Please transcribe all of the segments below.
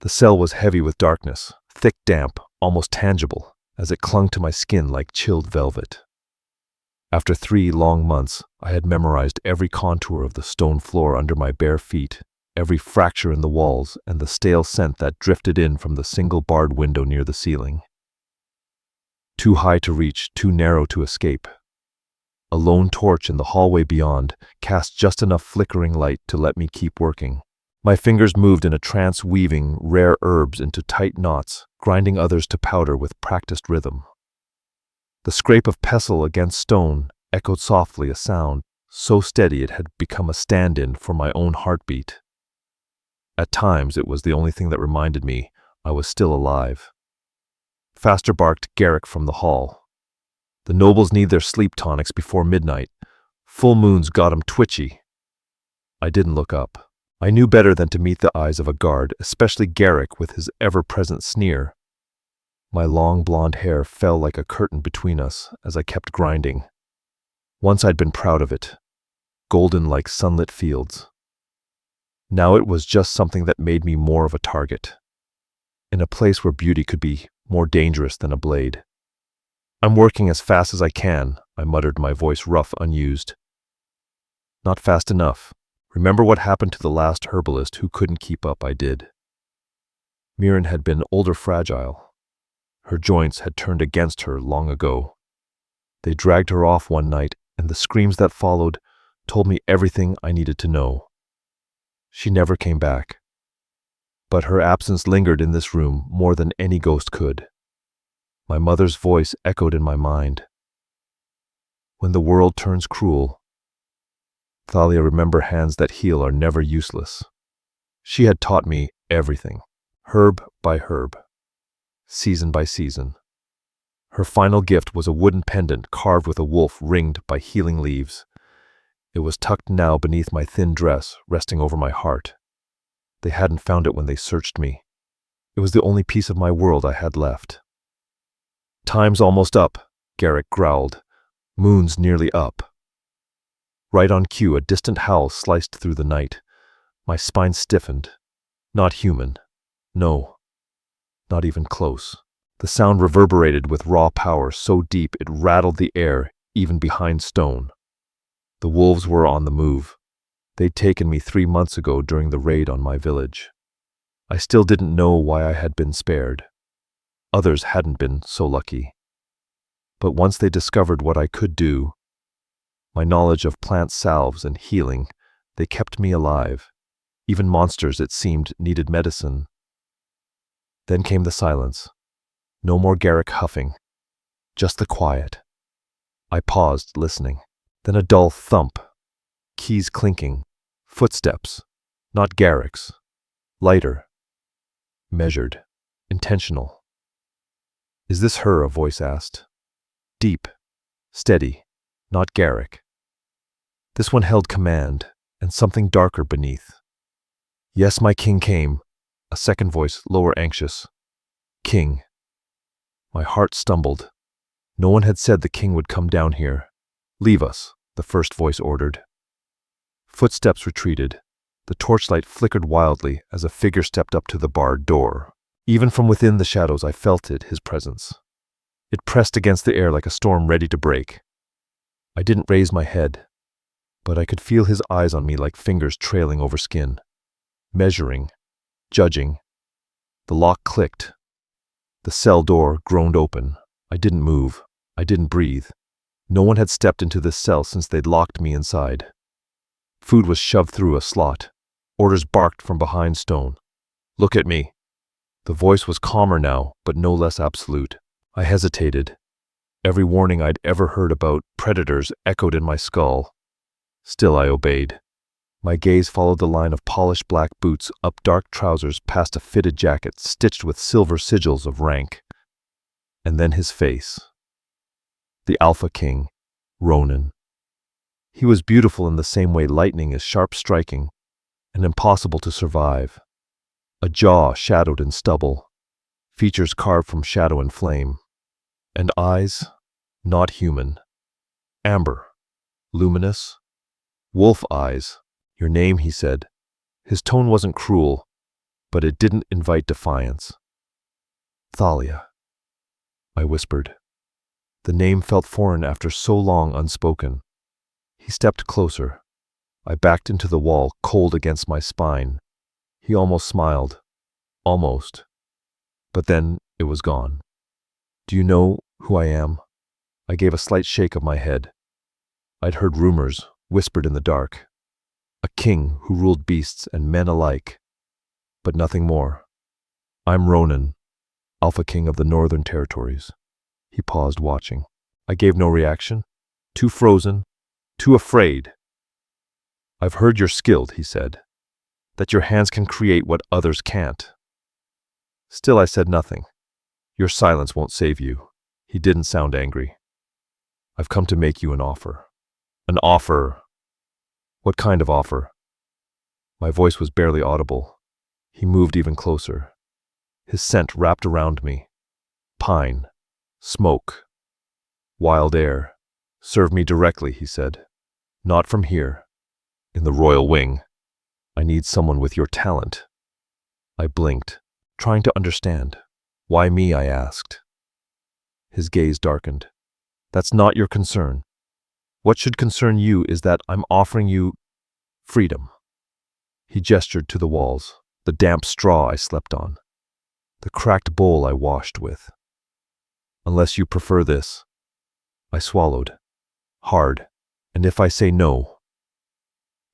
The cell was heavy with darkness, thick, damp, almost tangible, as it clung to my skin like chilled velvet. After 3 long months, I had memorized every contour of the stone floor under my bare feet, every fracture in the walls, and the stale scent that drifted in from the single barred window near the ceiling. Too high to reach, too narrow to escape. A lone torch in the hallway beyond cast just enough flickering light to let me keep working. My fingers moved in a trance, weaving rare herbs into tight knots, grinding others to powder with practiced rhythm. The scrape of pestle against stone echoed softly, a sound so steady it had become a stand-in for my own heartbeat. At times, it was the only thing that reminded me I was still alive. Faster barked Garrick from the hall. The nobles need their sleep tonics before midnight. Full moons got 'em twitchy. I didn't look up. I knew better than to meet the eyes of a guard, especially Garrick with his ever-present sneer. My long blonde hair fell like a curtain between us as I kept grinding. Once I'd been proud of it, golden like sunlit fields. Now it was just something that made me more of a target, in a place where beauty could be more dangerous than a blade. "I'm working as fast as I can," I muttered, my voice rough, unused. "Not fast enough. Remember what happened to the last herbalist who couldn't keep up?" I did. Mirren had been older, fragile. Her joints had turned against her long ago. They dragged her off one night, and the screams that followed told me everything I needed to know. She never came back. But her absence lingered in this room more than any ghost could. My mother's voice echoed in my mind. "When the world turns cruel, Thalia, remember, hands that heal are never useless." She had taught me everything, herb by herb, season by season. Her final gift was a wooden pendant carved with a wolf ringed by healing leaves. It was tucked now beneath my thin dress, resting over my heart. They hadn't found it when they searched me. It was the only piece of my world I had left. "Time's almost up," Garrick growled. "Moon's nearly up." Right on cue, a distant howl sliced through the night. My spine stiffened. Not human. No. Not even close. The sound reverberated with raw power so deep it rattled the air, even behind stone. The wolves were on the move. They'd taken me 3 months ago during the raid on my village. I still didn't know why I had been spared. Others hadn't been so lucky. But once they discovered what I could do, my knowledge of plant salves and healing, they kept me alive. Even monsters, it seemed, needed medicine. Then came the silence. No more Garrick huffing. Just the quiet. I paused, listening. Then a dull thump. Keys clinking. Footsteps. Not Garrick's. Lighter. Measured. Intentional. "Is this her?" a voice asked. Deep. Steady. Not Garrick. This one held command, and something darker beneath. "Yes, my king came." A second voice, lower, anxious. "King." My heart stumbled. No one had said the king would come down here. "Leave us," the first voice ordered. Footsteps retreated. The torchlight flickered wildly as a figure stepped up to the barred door. Even from within the shadows I felt it, his presence. It pressed against the air like a storm ready to break. I didn't raise my head, but I could feel his eyes on me like fingers trailing over skin. Measuring. Judging. The lock clicked. The cell door groaned open. I didn't move. I didn't breathe. No one had stepped into this cell since they'd locked me inside. Food was shoved through a slot. Orders barked from behind stone. "Look at me." The voice was calmer now, but no less absolute. I hesitated. Every warning I'd ever heard about predators echoed in my skull. Still I obeyed. My gaze followed the line of polished black boots up dark trousers past a fitted jacket stitched with silver sigils of rank. And then his face. The Alpha King, Ronan. He was beautiful in the same way lightning is sharp striking, and impossible to survive. A jaw shadowed in stubble, features carved from shadow and flame, and eyes, not human. Amber, luminous, wolf eyes. "Your name," he said. His tone wasn't cruel, but it didn't invite defiance. Thalia, I whispered. The name felt foreign after so long unspoken. He stepped closer. I backed into the wall, cold against my spine. He almost smiled. Almost. But then it was gone. Do you know who I am? I gave a slight shake of my head. I'd heard rumors, whispered in the dark. A king who ruled beasts and men alike. But nothing more. I'm Ronan, Alpha King of the Northern Territories. He paused, watching. I gave no reaction. Too frozen. Too afraid. I've heard you're skilled, he said. That your hands can create what others can't. Still I said nothing. Your silence won't save you. He didn't sound angry. I've come to make you an offer. An offer. What kind of offer? My voice was barely audible. He moved even closer. His scent wrapped around me. Pine. Smoke. Wild air. Serve me directly, he said. Not from here. In the royal wing. I need someone with your talent. I blinked, trying to understand. Why me, I asked. His gaze darkened. That's not your concern. What should concern you is that I'm offering you freedom. He gestured to the walls, the damp straw I slept on, the cracked bowl I washed with. Unless you prefer this. I swallowed. Hard. And if I say no?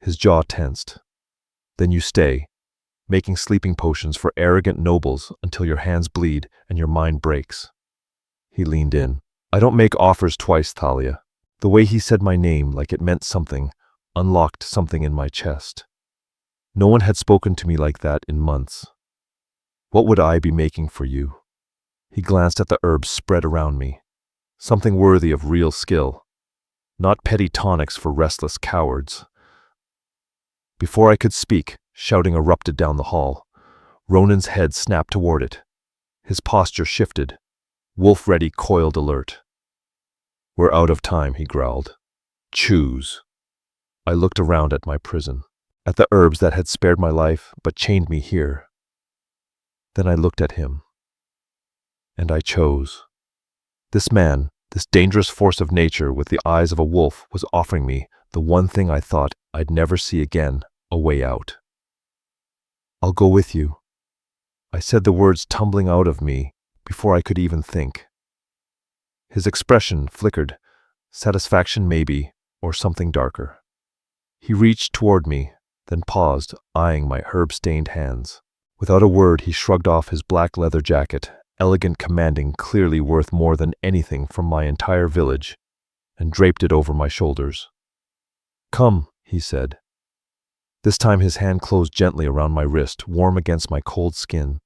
His jaw tensed. Then you stay, making sleeping potions for arrogant nobles until your hands bleed and your mind breaks. He leaned in. I don't make offers twice, Thalia. The way he said my name like it meant something, unlocked something in my chest. No one had spoken to me like that in months. What would I be making for you? He glanced at the herbs spread around me. Something worthy of real skill. Not petty tonics for restless cowards. Before I could speak, shouting erupted down the hall. Ronan's head snapped toward it. His posture shifted. Wolf-ready, coiled alert. We're out of time, he growled. Choose. I looked around at my prison, at the herbs that had spared my life but chained me here. Then I looked at him. And I chose. This man, this dangerous force of nature with the eyes of a wolf, was offering me the one thing I thought I'd never see again, a way out. I'll go with you. I said the words tumbling out of me before I could even think. His expression flickered, satisfaction maybe, or something darker. He reached toward me, then paused, eyeing my herb-stained hands. Without a word, he shrugged off his black leather jacket, elegant, commanding, clearly worth more than anything from my entire village, and draped it over my shoulders. Come, he said. This time his hand closed gently around my wrist, warm against my cold skin.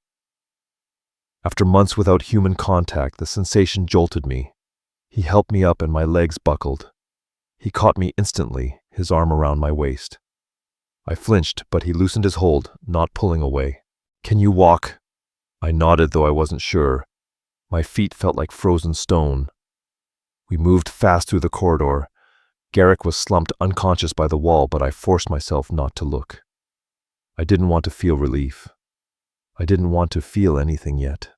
After months without human contact, the sensation jolted me. He helped me up and my legs buckled. He caught me instantly, his arm around my waist. I flinched, but he loosened his hold, not pulling away. Can you walk? I nodded, though I wasn't sure. My feet felt like frozen stone. We moved fast through the corridor. Garrick was slumped unconscious by the wall, but I forced myself not to look. I didn't want to feel relief. I didn't want to feel anything yet.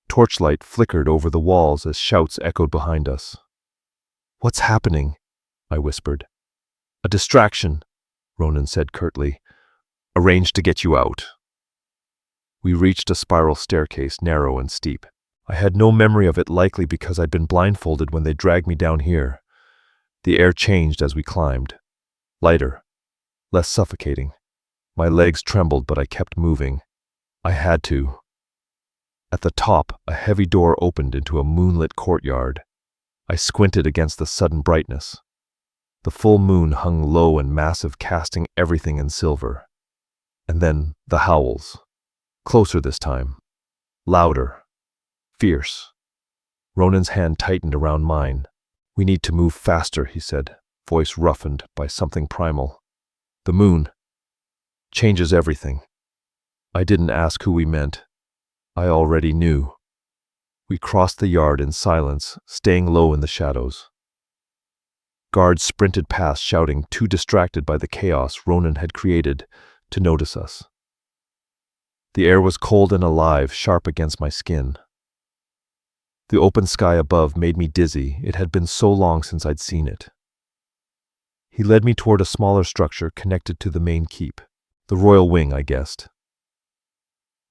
Torchlight flickered over the walls as shouts echoed behind us. What's happening? I whispered. A distraction, Ronan said curtly. Arranged to get you out. We reached a spiral staircase, narrow and steep. I had no memory of it, likely because I'd been blindfolded when they dragged me down here. The air changed as we climbed. Lighter. Less suffocating. My legs trembled, but I kept moving. I had to. At the top, a heavy door opened into a moonlit courtyard. I squinted against the sudden brightness. The full moon hung low and massive, casting everything in silver. And then the howls. Closer this time. Louder. Fierce. Ronan's hand tightened around mine. We need to move faster, he said, voice roughened by something primal. The moon changes everything. I didn't ask who we meant. I already knew. We crossed the yard in silence, staying low in the shadows. Guards sprinted past, shouting, too distracted by the chaos Ronan had created to notice us. The air was cold and alive, sharp against my skin. The open sky above made me dizzy. It had been so long since I'd seen it. He led me toward a smaller structure connected to the main keep. The royal wing, I guessed.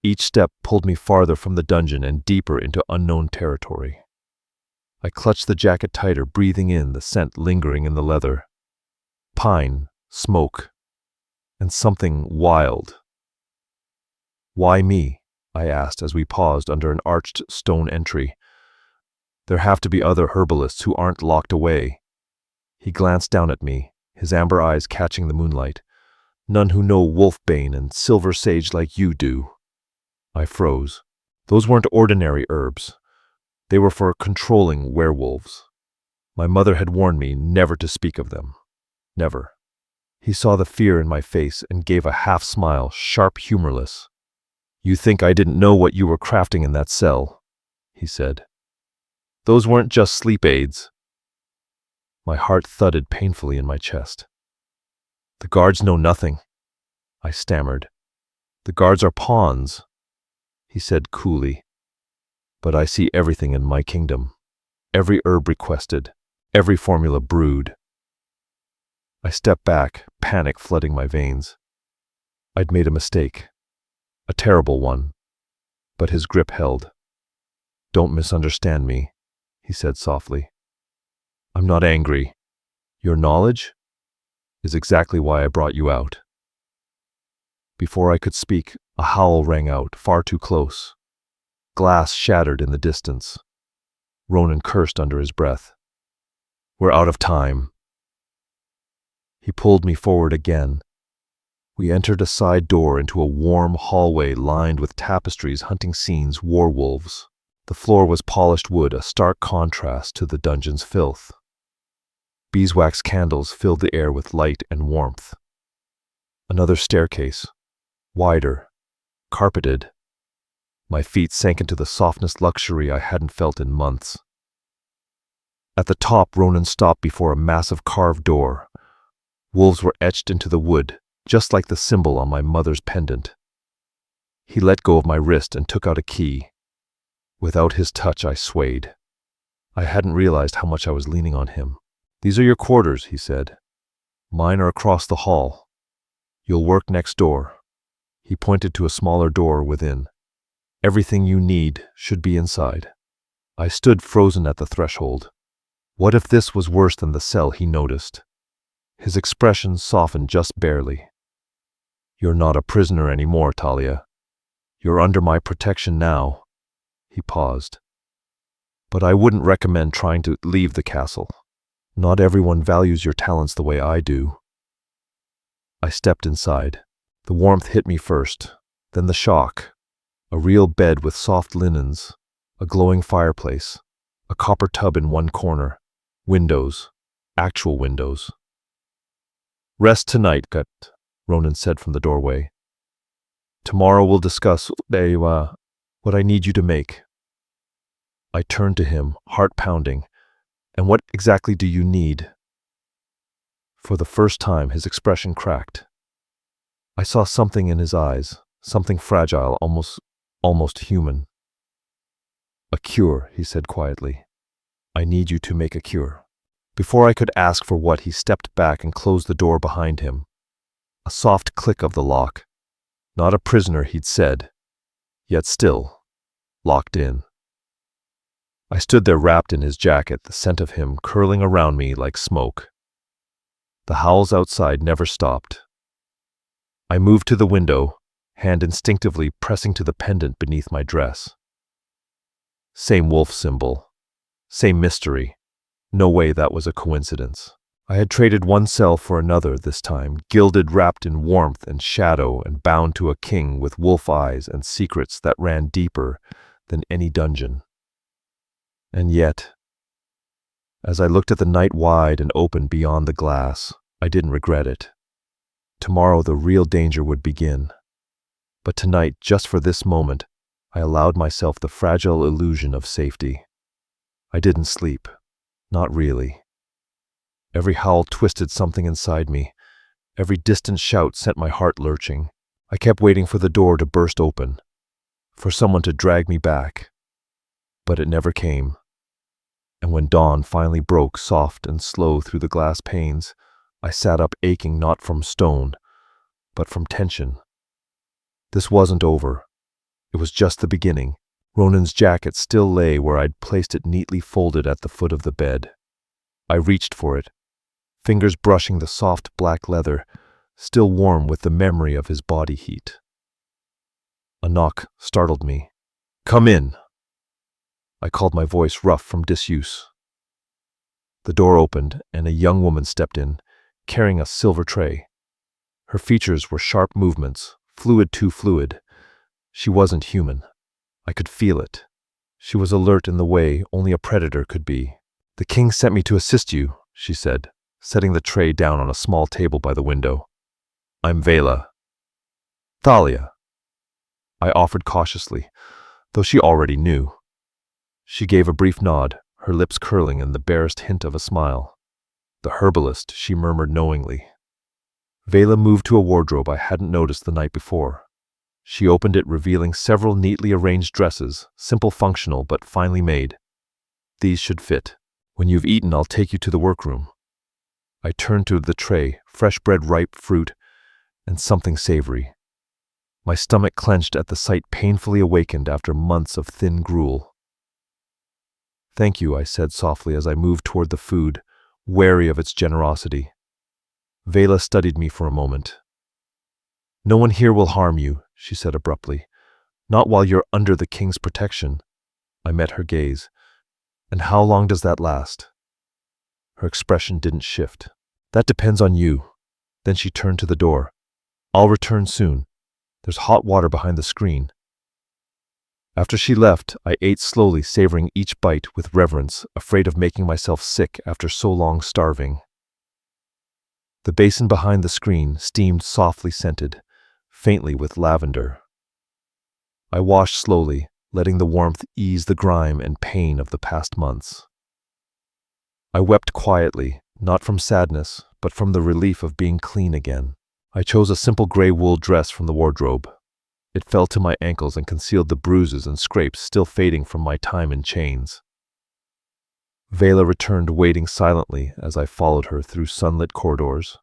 Each step pulled me farther from the dungeon and deeper into unknown territory. I clutched the jacket tighter, breathing in the scent lingering in the leather. Pine, smoke, and something wild. "Why me?" I asked as we paused under an arched stone entry. "There have to be other herbalists who aren't locked away." He glanced down at me, his amber eyes catching the moonlight. "None who know wolfbane and silver sage like you do." I froze. Those weren't ordinary herbs. They were for controlling werewolves. My mother had warned me never to speak of them. Never. He saw the fear in my face and gave a half smile, sharp, humorless. "You think I didn't know what you were crafting in that cell," he said. "Those weren't just sleep aids." My heart thudded painfully in my chest. "The guards know nothing," I stammered. "The guards are pawns," he said coolly. "But I see everything in my kingdom. Every herb requested, every formula brewed." I stepped back, panic flooding my veins. I'd made a mistake. A terrible one. But his grip held. "Don't misunderstand me," he said softly. "I'm not angry. Your knowledge is exactly why I brought you out." Before I could speak, a howl rang out, far too close. Glass shattered in the distance. Ronan cursed under his breath. "We're out of time." He pulled me forward again. We entered a side door into a warm hallway lined with tapestries, hunting scenes, war wolves. The floor was polished wood, a stark contrast to the dungeon's filth. Beeswax candles filled the air with light and warmth. Another staircase, wider, carpeted. My feet sank into the softest luxury I hadn't felt in months. At the top, Ronan stopped before a massive carved door. Wolves were etched into the wood, just like the symbol on my mother's pendant. He let go of my wrist and took out a key. Without his touch, I swayed. I hadn't realized how much I was leaning on him. "These are your quarters," he said. "Mine are across the hall. You'll work next door." He pointed to a smaller door within. "Everything you need should be inside." I stood frozen at the threshold. What if this was worse than the cell he noticed? His expression softened just barely. "You're not a prisoner anymore, Thalia. You're under my protection now." He paused. "But I wouldn't recommend trying to leave the castle. Not everyone values your talents the way I do." I stepped inside. The warmth hit me first, then the shock. A real bed with soft linens, a glowing fireplace, a copper tub in one corner, windows, actual windows. "Rest tonight, Gut," Ronan said from the doorway. "Tomorrow we'll discuss what I need you to make." I turned to him, heart pounding. "And what exactly do you need?" For the first time, his expression cracked. I saw something in his eyes, something fragile, almost human. "A cure," he said quietly. "I need you to make a cure." Before I could ask for what, he stepped back and closed the door behind him. A soft click of the lock. Not a prisoner, he'd said, yet still, locked in. I stood there wrapped in his jacket, the scent of him curling around me like smoke. The howls outside never stopped. I moved to the window, hand instinctively pressing to the pendant beneath my dress. Same wolf symbol. Same mystery. No way that was a coincidence. I had traded one cell for another this time, gilded, wrapped in warmth and shadow, and bound to a king with wolf eyes and secrets that ran deeper than any dungeon. And yet, as I looked at the night wide and open beyond the glass, I didn't regret it. Tomorrow the real danger would begin. But tonight, just for this moment, I allowed myself the fragile illusion of safety. I didn't sleep. Not really. Every howl twisted something inside me. Every distant shout sent my heart lurching. I kept waiting for the door to burst open, for someone to drag me back, but it never came. And when dawn finally broke soft and slow through the glass panes, I sat up aching not from stone, but from tension. This wasn't over. It was just the beginning. Ronan's jacket still lay where I'd placed it neatly folded at the foot of the bed. I reached for it, fingers brushing the soft black leather, still warm with the memory of his body heat. A knock startled me. "Come in!" I called, my voice rough from disuse. The door opened, and a young woman stepped in, carrying a silver tray. Her features were sharp movements, too fluid. She wasn't human. I could feel it. She was alert in the way only a predator could be. "The king sent me to assist you," she said, setting the tray down on a small table by the window. "I'm Vela." "Thalia," I offered cautiously, though she already knew. She gave a brief nod, her lips curling in the barest hint of a smile. "The herbalist," she murmured knowingly. Vela moved to a wardrobe I hadn't noticed the night before. She opened it, revealing several neatly arranged dresses, simple, functional, but finely made. "These should fit. When you've eaten, I'll take you to the workroom." I turned to the tray, fresh bread, ripe fruit, and something savory. My stomach clenched at the sight, painfully awakened after months of thin gruel. "Thank you," I said softly as I moved toward the food, wary of its generosity. Vela studied me for a moment. "No one here will harm you," she said abruptly. "Not while you're under the king's protection." I met her gaze. "And how long does that last?" Her expression didn't shift. "That depends on you." Then she turned to the door. "I'll return soon. There's hot water behind the screen." After she left, I ate slowly, savoring each bite with reverence, afraid of making myself sick after so long starving. The basin behind the screen steamed softly, scented, faintly with lavender. I washed slowly, letting the warmth ease the grime and pain of the past months. I wept quietly, not from sadness, but from the relief of being clean again. I chose a simple gray wool dress from the wardrobe. It fell to my ankles and concealed the bruises and scrapes still fading from my time in chains. Vela returned, waiting silently as I followed her through sunlit corridors.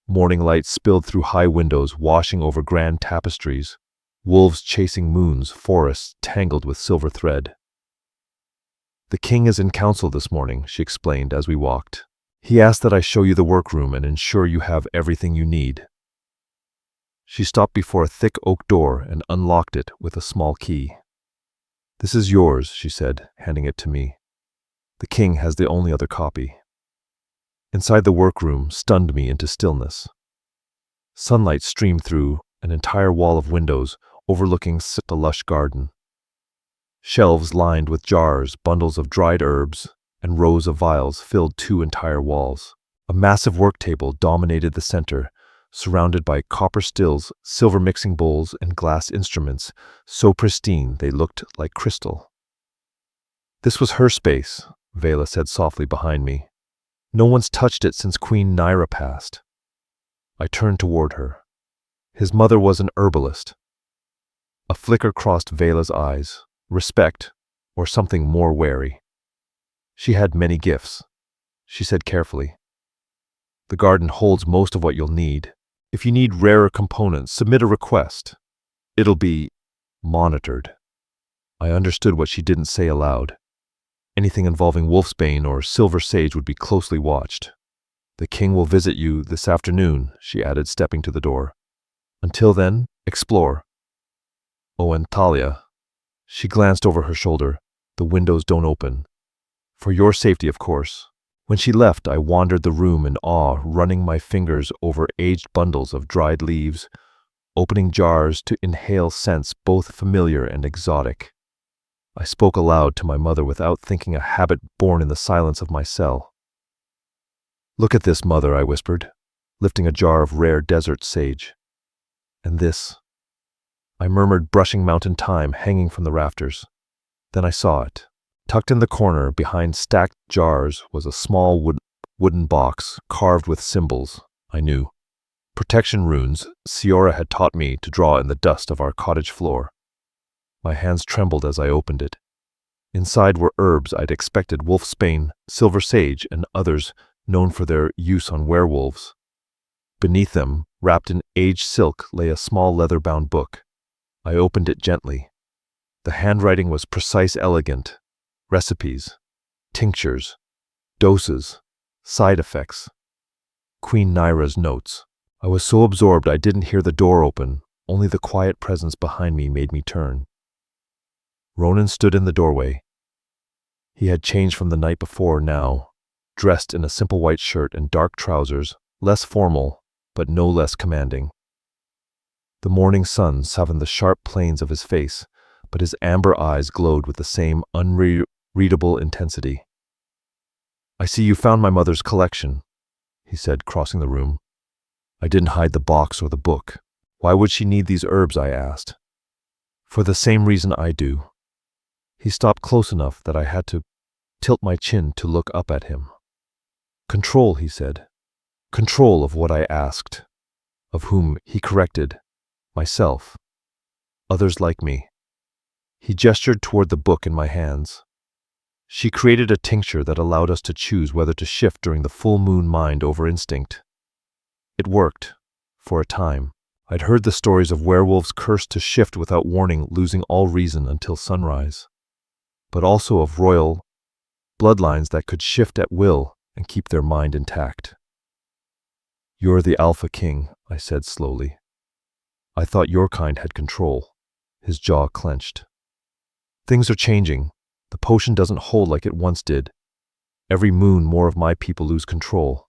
Morning light spilled through high windows, washing over grand tapestries, wolves chasing moons, forests tangled with silver thread. "The king is in council this morning," she explained as we walked. "He asked that I show you the workroom and ensure you have everything you need." She stopped before a thick oak door and unlocked it with a small key. "This is yours," she said, handing it to me. "The king has the only other copy." Inside the workroom stunned me into stillness. Sunlight streamed through an entire wall of windows overlooking a lush garden. Shelves lined with jars, bundles of dried herbs, and rows of vials filled 2 entire walls. A massive work table dominated the center, surrounded by copper stills, silver mixing bowls, and glass instruments, so pristine they looked like crystal. "This was her space," Vela said softly behind me. "No one's touched it since Queen Naira passed." I turned toward her. "His mother was an herbalist." A flicker crossed Vela's eyes. Respect, or something more wary. "She had many gifts," she said carefully. "The garden holds most of what you'll need. If you need rarer components, submit a request. It'll be monitored." I understood what she didn't say aloud. Anything involving wolfsbane or silver sage would be closely watched. "The king will visit you this afternoon," she added, stepping to the door. "Until then, explore. Oh, and Thalia." She glanced over her shoulder. "The windows don't open. For your safety, of course." When she left, I wandered the room in awe, running my fingers over aged bundles of dried leaves, opening jars to inhale scents both familiar and exotic. I spoke aloud to my mother without thinking, a habit born in the silence of my cell. "Look at this, mother," I whispered, lifting a jar of rare desert sage. "And this," I murmured, brushing mountain thyme hanging from the rafters. Then I saw it. Tucked in the corner behind stacked jars was a small wooden box carved with symbols I knew. Protection runes Ciora had taught me to draw in the dust of our cottage floor. My hands trembled as I opened it. Inside were herbs I'd expected: wolfsbane, silver sage, and others known for their use on werewolves. Beneath them, wrapped in aged silk, lay a small leather-bound book. I opened it gently. The handwriting was precise, elegant. Recipes, tinctures, doses, side effects. Queen Nyra's notes. I was so absorbed I didn't hear the door open. Only the quiet presence behind me made me turn. Ronan stood in the doorway. He had changed from the night before now, dressed in a simple white shirt and dark trousers, less formal, but no less commanding. The morning sun softened the sharp planes of his face, but his amber eyes glowed with the same unreadable intensity. "I see you found my mother's collection," he said, crossing the room. I didn't hide the box or the book. "Why would she need these herbs?" I asked. "For the same reason I do." He stopped close enough that I had to tilt my chin to look up at him. "Control," he said. "Control of what I asked." Of whom, he corrected. Myself. Others like me. He gestured toward the book in my hands. "She created a tincture that allowed us to choose whether to shift during the full moon, mind over instinct. It worked. For a time. I'd heard the stories of werewolves cursed to shift without warning, losing all reason until sunrise. But also of royal bloodlines that could shift at will and keep their mind intact. "You're the Alpha King," I said slowly. "I thought your kind had control." His jaw clenched. "Things are changing. The potion doesn't hold like it once did. Every moon more of my people lose control.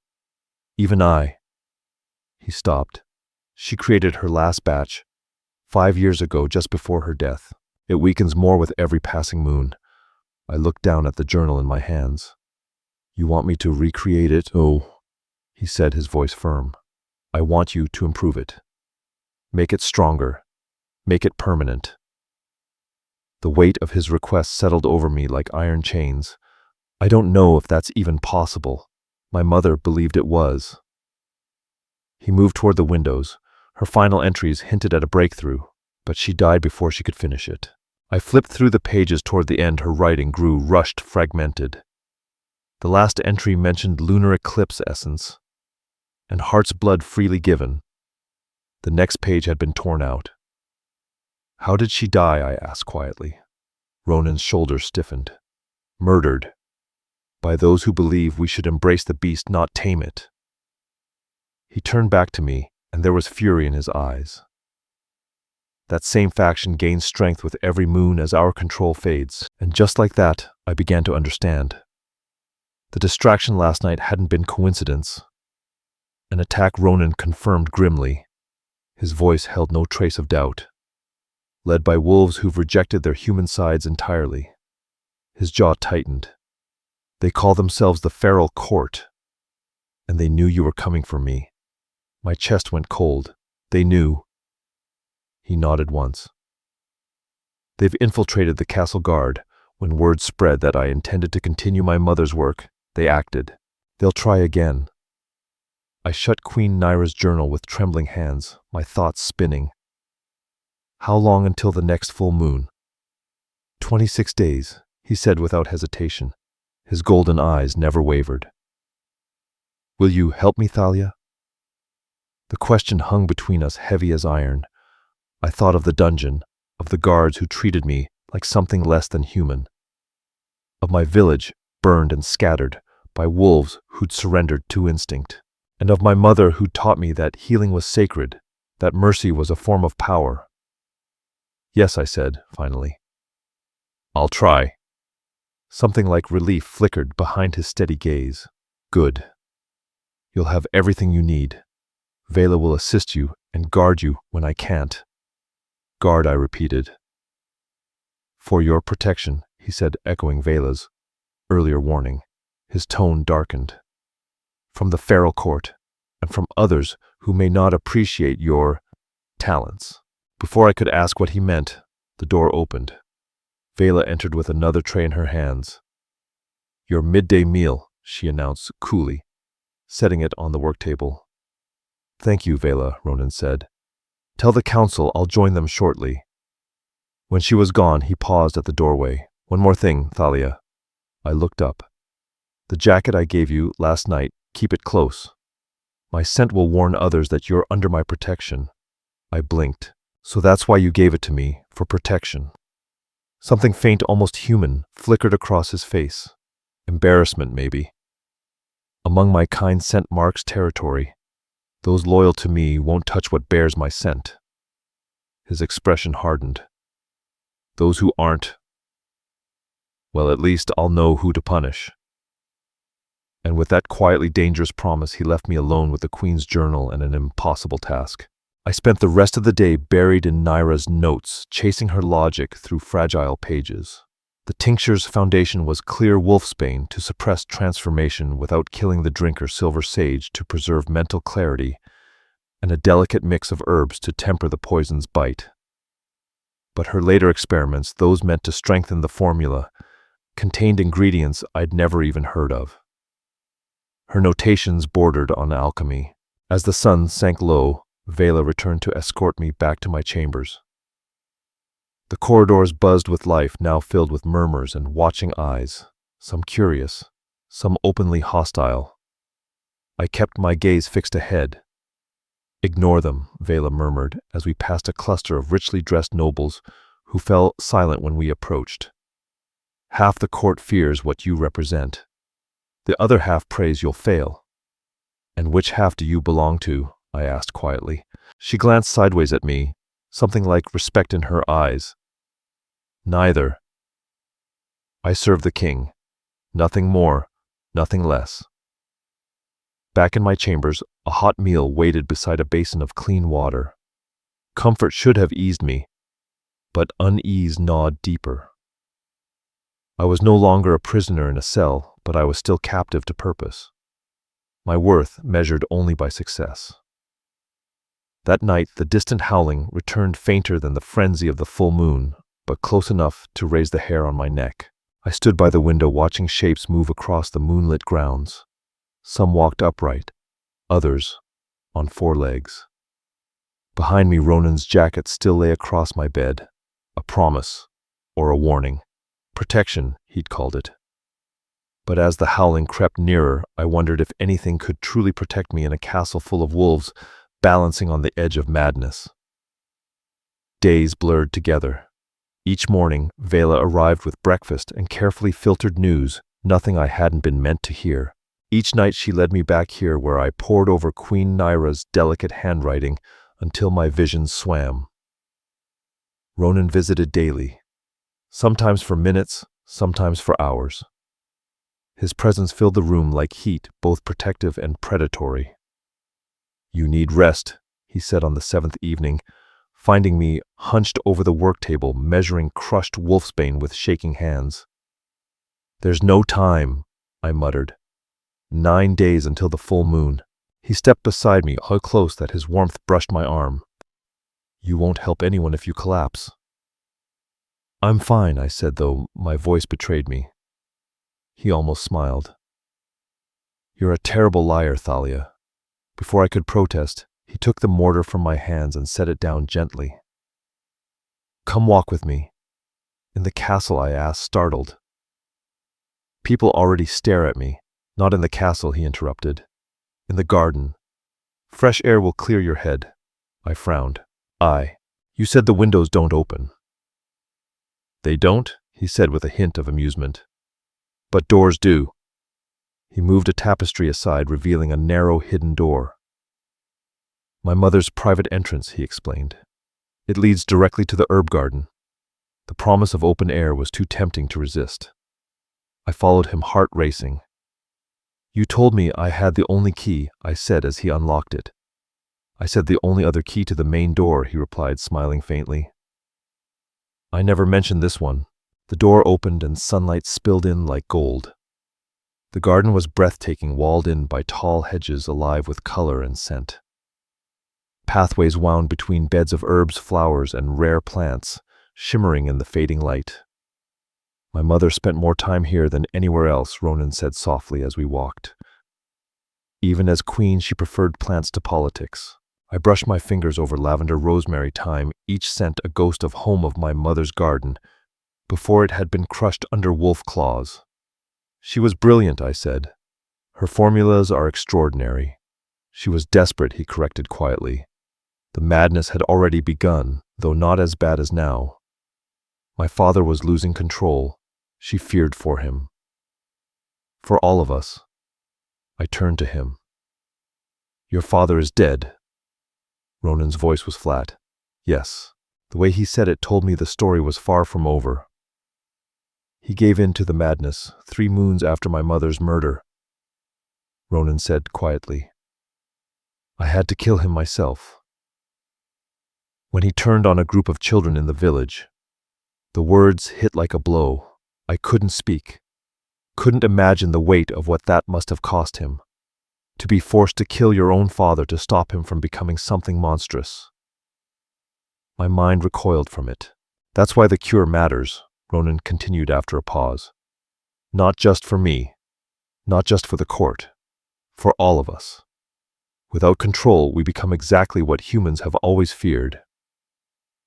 Even I." He stopped. "She created her last batch 5 years ago, just before her death. It weakens more with every passing moon." I looked down at the journal in my hands. "You want me to recreate it?" "Oh," he said, his voice firm. "I want you to improve it. Make it stronger. Make it permanent." The weight of his request settled over me like iron chains. I don't know if that's even possible. My mother believed it was. He moved toward the windows. Her final entries hinted at a breakthrough, but she died before she could finish it. I flipped through the pages toward the end. Her writing grew rushed, fragmented. The last entry mentioned lunar eclipse essence and heart's blood freely given. The next page had been torn out. "How did she die?" I asked quietly. Ronan's shoulders stiffened. "Murdered. By those who believe we should embrace the beast, not tame it." He turned back to me, and there was fury in his eyes. "That same faction gains strength with every moon as our control fades." And just like that, I began to understand. The distraction last night hadn't been coincidence. An attack Ronan confirmed grimly. His voice held no trace of doubt. Led by wolves who've rejected their human sides entirely. His jaw tightened. "They call themselves the Feral Court. And they knew you were coming for me." My chest went cold. "They knew." He nodded once. "They've infiltrated the castle guard. When word spread that I intended to continue my mother's work, they acted. They'll try again." I shut Queen Nyra's journal with trembling hands, my thoughts spinning. "How long until the next full moon?" 26 days, he said without hesitation. His golden eyes never wavered. "Will you help me, Thalia?" The question hung between us, heavy as iron. I thought of the dungeon, of the guards who treated me like something less than human. Of my village, burned and scattered by wolves who'd surrendered to instinct. And of my mother who taught me that healing was sacred, that mercy was a form of power. "Yes," I said, finally. "I'll try." Something like relief flickered behind his steady gaze. "Good. You'll have everything you need. Vela will assist you and guard you when I can't." "Guard," I repeated. "For your protection," he said, echoing Vela's earlier warning. His tone darkened. "From the Feral Court, and from others who may not appreciate your talents." Before I could ask what he meant, the door opened. Vela entered with another tray in her hands. "Your midday meal," she announced coolly, setting it on the work table. Thank you, Vela, Ronan said. Tell the council I'll join them shortly. When she was gone, he paused at the doorway. One more thing, Thalia. I looked up. The jacket I gave you last night, keep it close. My scent will warn others that you're under my protection. I blinked. So that's why you gave it to me, for protection. Something faint, almost human, flickered across his face. Embarrassment, maybe. Among my kind scent marks territory, those loyal to me won't touch what bears my scent. His expression hardened. Those who aren't, well, at least I'll know who to punish. And with that quietly dangerous promise, he left me alone with the Queen's journal and an impossible task. I spent the rest of the day buried in Naira's notes, chasing her logic through fragile pages. The tincture's foundation was clear wolfsbane to suppress transformation without killing the drinker, silver sage to preserve mental clarity, and a delicate mix of herbs to temper the poison's bite. But her later experiments, those meant to strengthen the formula, contained ingredients I'd never even heard of. Her notations bordered on alchemy. As the sun sank low, Vela returned to escort me back to my chambers. The corridors buzzed with life, now filled with murmurs and watching eyes, some curious, some openly hostile. I kept my gaze fixed ahead. Ignore them, Vela murmured as we passed a cluster of richly dressed nobles who fell silent when we approached. Half the court fears what you represent. The other half prays you'll fail. And which half do you belong to? I asked quietly. She glanced sideways at me, something like respect in her eyes. Neither. I serve the king. Nothing more, nothing less. Back in my chambers, a hot meal waited beside a basin of clean water. Comfort should have eased me, but unease gnawed deeper. I was no longer a prisoner in a cell, but I was still captive to purpose. My worth measured only by success. That night, the distant howling returned fainter than the frenzy of the full moon, but close enough to raise the hair on my neck. I stood by the window watching shapes move across the moonlit grounds. Some walked upright, others on four legs. Behind me, Ronan's jacket still lay across my bed, a promise or a warning. Protection, he'd called it. But as the howling crept nearer, I wondered if anything could truly protect me in a castle full of wolves, balancing on the edge of madness. Days blurred together. Each morning, Vela arrived with breakfast and carefully filtered news, nothing I hadn't been meant to hear. Each night she led me back here where I pored over Queen Naira's delicate handwriting until my vision swam. Ronan visited daily, sometimes for minutes, sometimes for hours. His presence filled the room like heat, both protective and predatory. You need rest, he said on the 7th evening, finding me hunched over the work table, measuring crushed wolfsbane with shaking hands. There's no time, I muttered. 9 days until the full moon. He stepped beside me, so close that his warmth brushed my arm. You won't help anyone if you collapse. I'm fine, I said, though my voice betrayed me. He almost smiled. You're a terrible liar, Thalia. Before I could protest, he took the mortar from my hands and set it down gently. Come walk with me. In the castle, I asked, startled. People already stare at me. Not in the castle, he interrupted. In the garden. Fresh air will clear your head. I frowned. You said the windows don't open. They don't, he said with a hint of amusement. But doors do. He moved a tapestry aside, revealing a narrow, hidden door. My mother's private entrance, he explained. It leads directly to the herb garden. The promise of open air was too tempting to resist. I followed him, heart racing. You told me I had the only key, I said as he unlocked it. I said the only other key to the main door, he replied, smiling faintly. I never mentioned this one. The door opened and sunlight spilled in like gold. The garden was breathtaking, walled in by tall hedges alive with color and scent. Pathways wound between beds of herbs, flowers, and rare plants, shimmering in the fading light. My mother spent more time here than anywhere else, Ronan said softly as we walked. Even as queen, she preferred plants to politics. I brushed my fingers over lavender, rosemary, thyme, each scent a ghost of home of my mother's garden, before it had been crushed under wolf claws. She was brilliant, I said. Her formulas are extraordinary. She was desperate, he corrected quietly. The madness had already begun, though not as bad as now. My father was losing control. She feared for him. For all of us. I turned to him. Your father is dead. Ronan's voice was flat. Yes. The way he said it told me the story was far from over. He gave in to the madness 3 moons after my mother's murder. Ronan said quietly. I had to kill him myself. When he turned on a group of children in the village, the words hit like a blow. I couldn't speak. Couldn't imagine the weight of what that must have cost him. To be forced to kill your own father to stop him from becoming something monstrous. My mind recoiled from it. That's why the cure matters, Ronan continued after a pause. Not just for me. Not just for the court. For all of us. Without control, we become exactly what humans have always feared.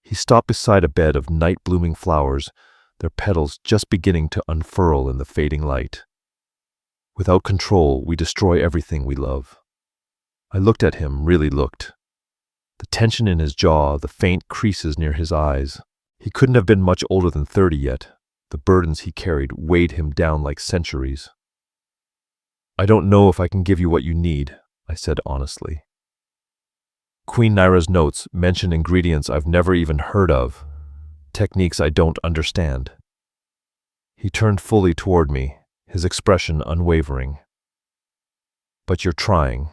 He stopped beside a bed of night-blooming flowers, their petals just beginning to unfurl in the fading light. Without control, we destroy everything we love. I looked at him, really looked. The tension in his jaw, the faint creases near his eyes. He couldn't have been much older than 30 yet. The burdens he carried weighed him down like centuries. I don't know if I can give you what you need, I said honestly. Queen Naira's notes mention ingredients I've never even heard of, techniques I don't understand. He turned fully toward me, his expression unwavering. But you're trying.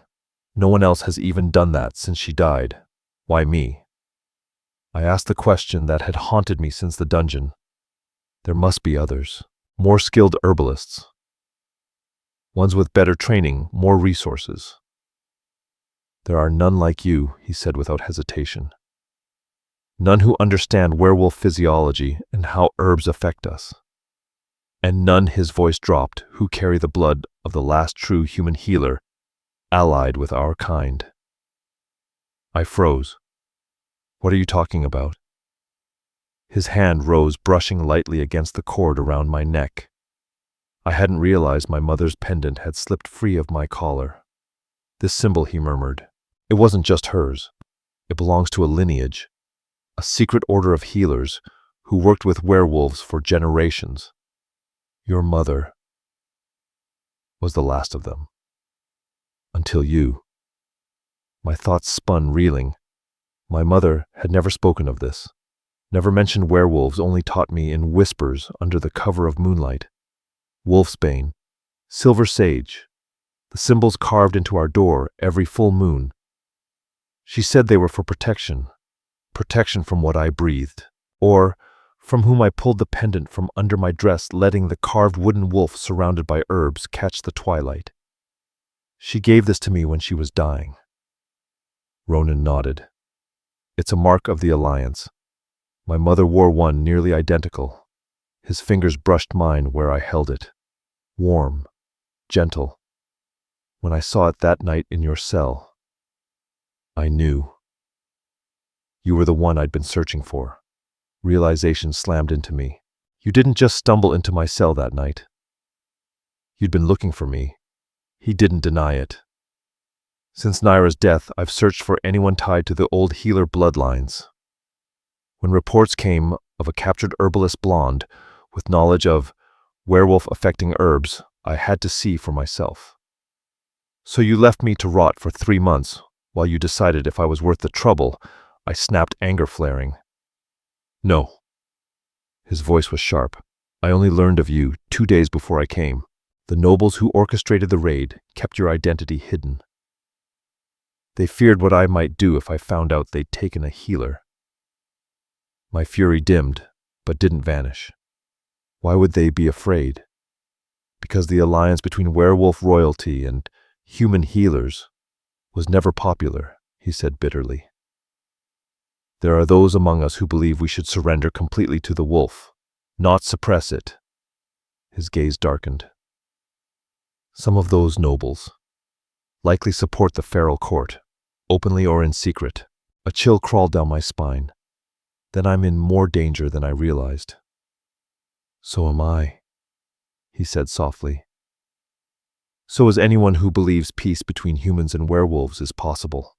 No one else has even done that since she died. Why me? I asked the question that had haunted me since the dungeon. There must be others, more skilled herbalists. Ones with better training, more resources. There are none like you, he said without hesitation. None who understand werewolf physiology and how herbs affect us. And none, his voice dropped, who carry the blood of the last true human healer, allied with our kind. I froze. What are you talking about? His hand rose, brushing lightly against the cord around my neck. I hadn't realized my mother's pendant had slipped free of my collar. This symbol, he murmured, it wasn't just hers. It belongs to a lineage, a secret order of healers who worked with werewolves for generations. Your mother was the last of them. Until you. My thoughts spun, reeling. My mother had never spoken of this, never mentioned werewolves, only taught me in whispers under the cover of moonlight. Wolfsbane, silver sage, the symbols carved into our door every full moon. She said they were for protection from what I breathed, or from whom I pulled the pendant from under my dress, letting the carved wooden wolf surrounded by herbs catch the twilight. She gave this to me when she was dying. Ronan nodded. It's a mark of the alliance. My mother wore one nearly identical. His fingers brushed mine where I held it. Warm, gentle. When I saw it that night in your cell, I knew. You were the one I'd been searching for. Realization slammed into me. You didn't just stumble into my cell that night. You'd been looking for me. He didn't deny it. Since Naira's death, I've searched for anyone tied to the old healer bloodlines. When reports came of a captured herbalist blonde with knowledge of werewolf-affecting herbs, I had to see for myself. So you left me to rot for 3 months while you decided if I was worth the trouble, I snapped, anger flaring. No. His voice was sharp. I only learned of you 2 days before I came. The nobles who orchestrated the raid kept your identity hidden. They feared what I might do if I found out they'd taken a healer. My fury dimmed, but didn't vanish. Why would they be afraid? Because the alliance between werewolf royalty and human healers was never popular, he said bitterly. There are those among us who believe we should surrender completely to the wolf, not suppress it. His gaze darkened. Some of those nobles, likely support the feral court, openly or in secret. A chill crawled down my spine. Then I'm in more danger than I realized. So am I, he said softly. So is anyone who believes peace between humans and werewolves is possible.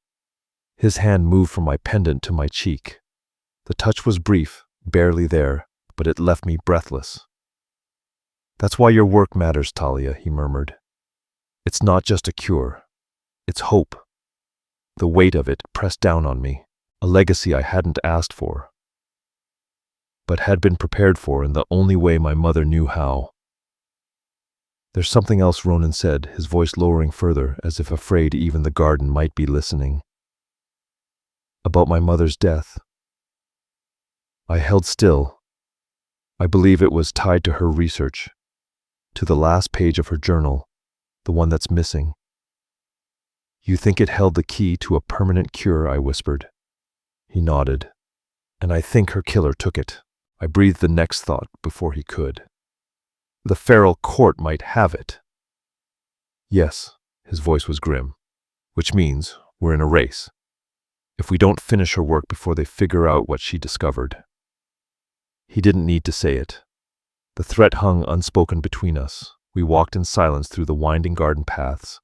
His hand moved from my pendant to my cheek. The touch was brief, barely there, but it left me breathless. That's why your work matters, Thalia, he murmured. It's not just a cure. It's hope. The weight of it pressed down on me, a legacy I hadn't asked for, but had been prepared for in the only way my mother knew how. There's something else, Ronan said, his voice lowering further, as if afraid even the garden might be listening. About my mother's death. I held still. I believe it was tied to her research, to the last page of her journal, the one that's missing. You think it held the key to a permanent cure, I whispered. He nodded. And I think her killer took it. I breathed the next thought before he could. The feral court might have it. Yes, his voice was grim, which means we're in a race. If we don't finish her work before they figure out what she discovered. He didn't need to say it. The threat hung unspoken between us. We walked in silence through the winding garden paths,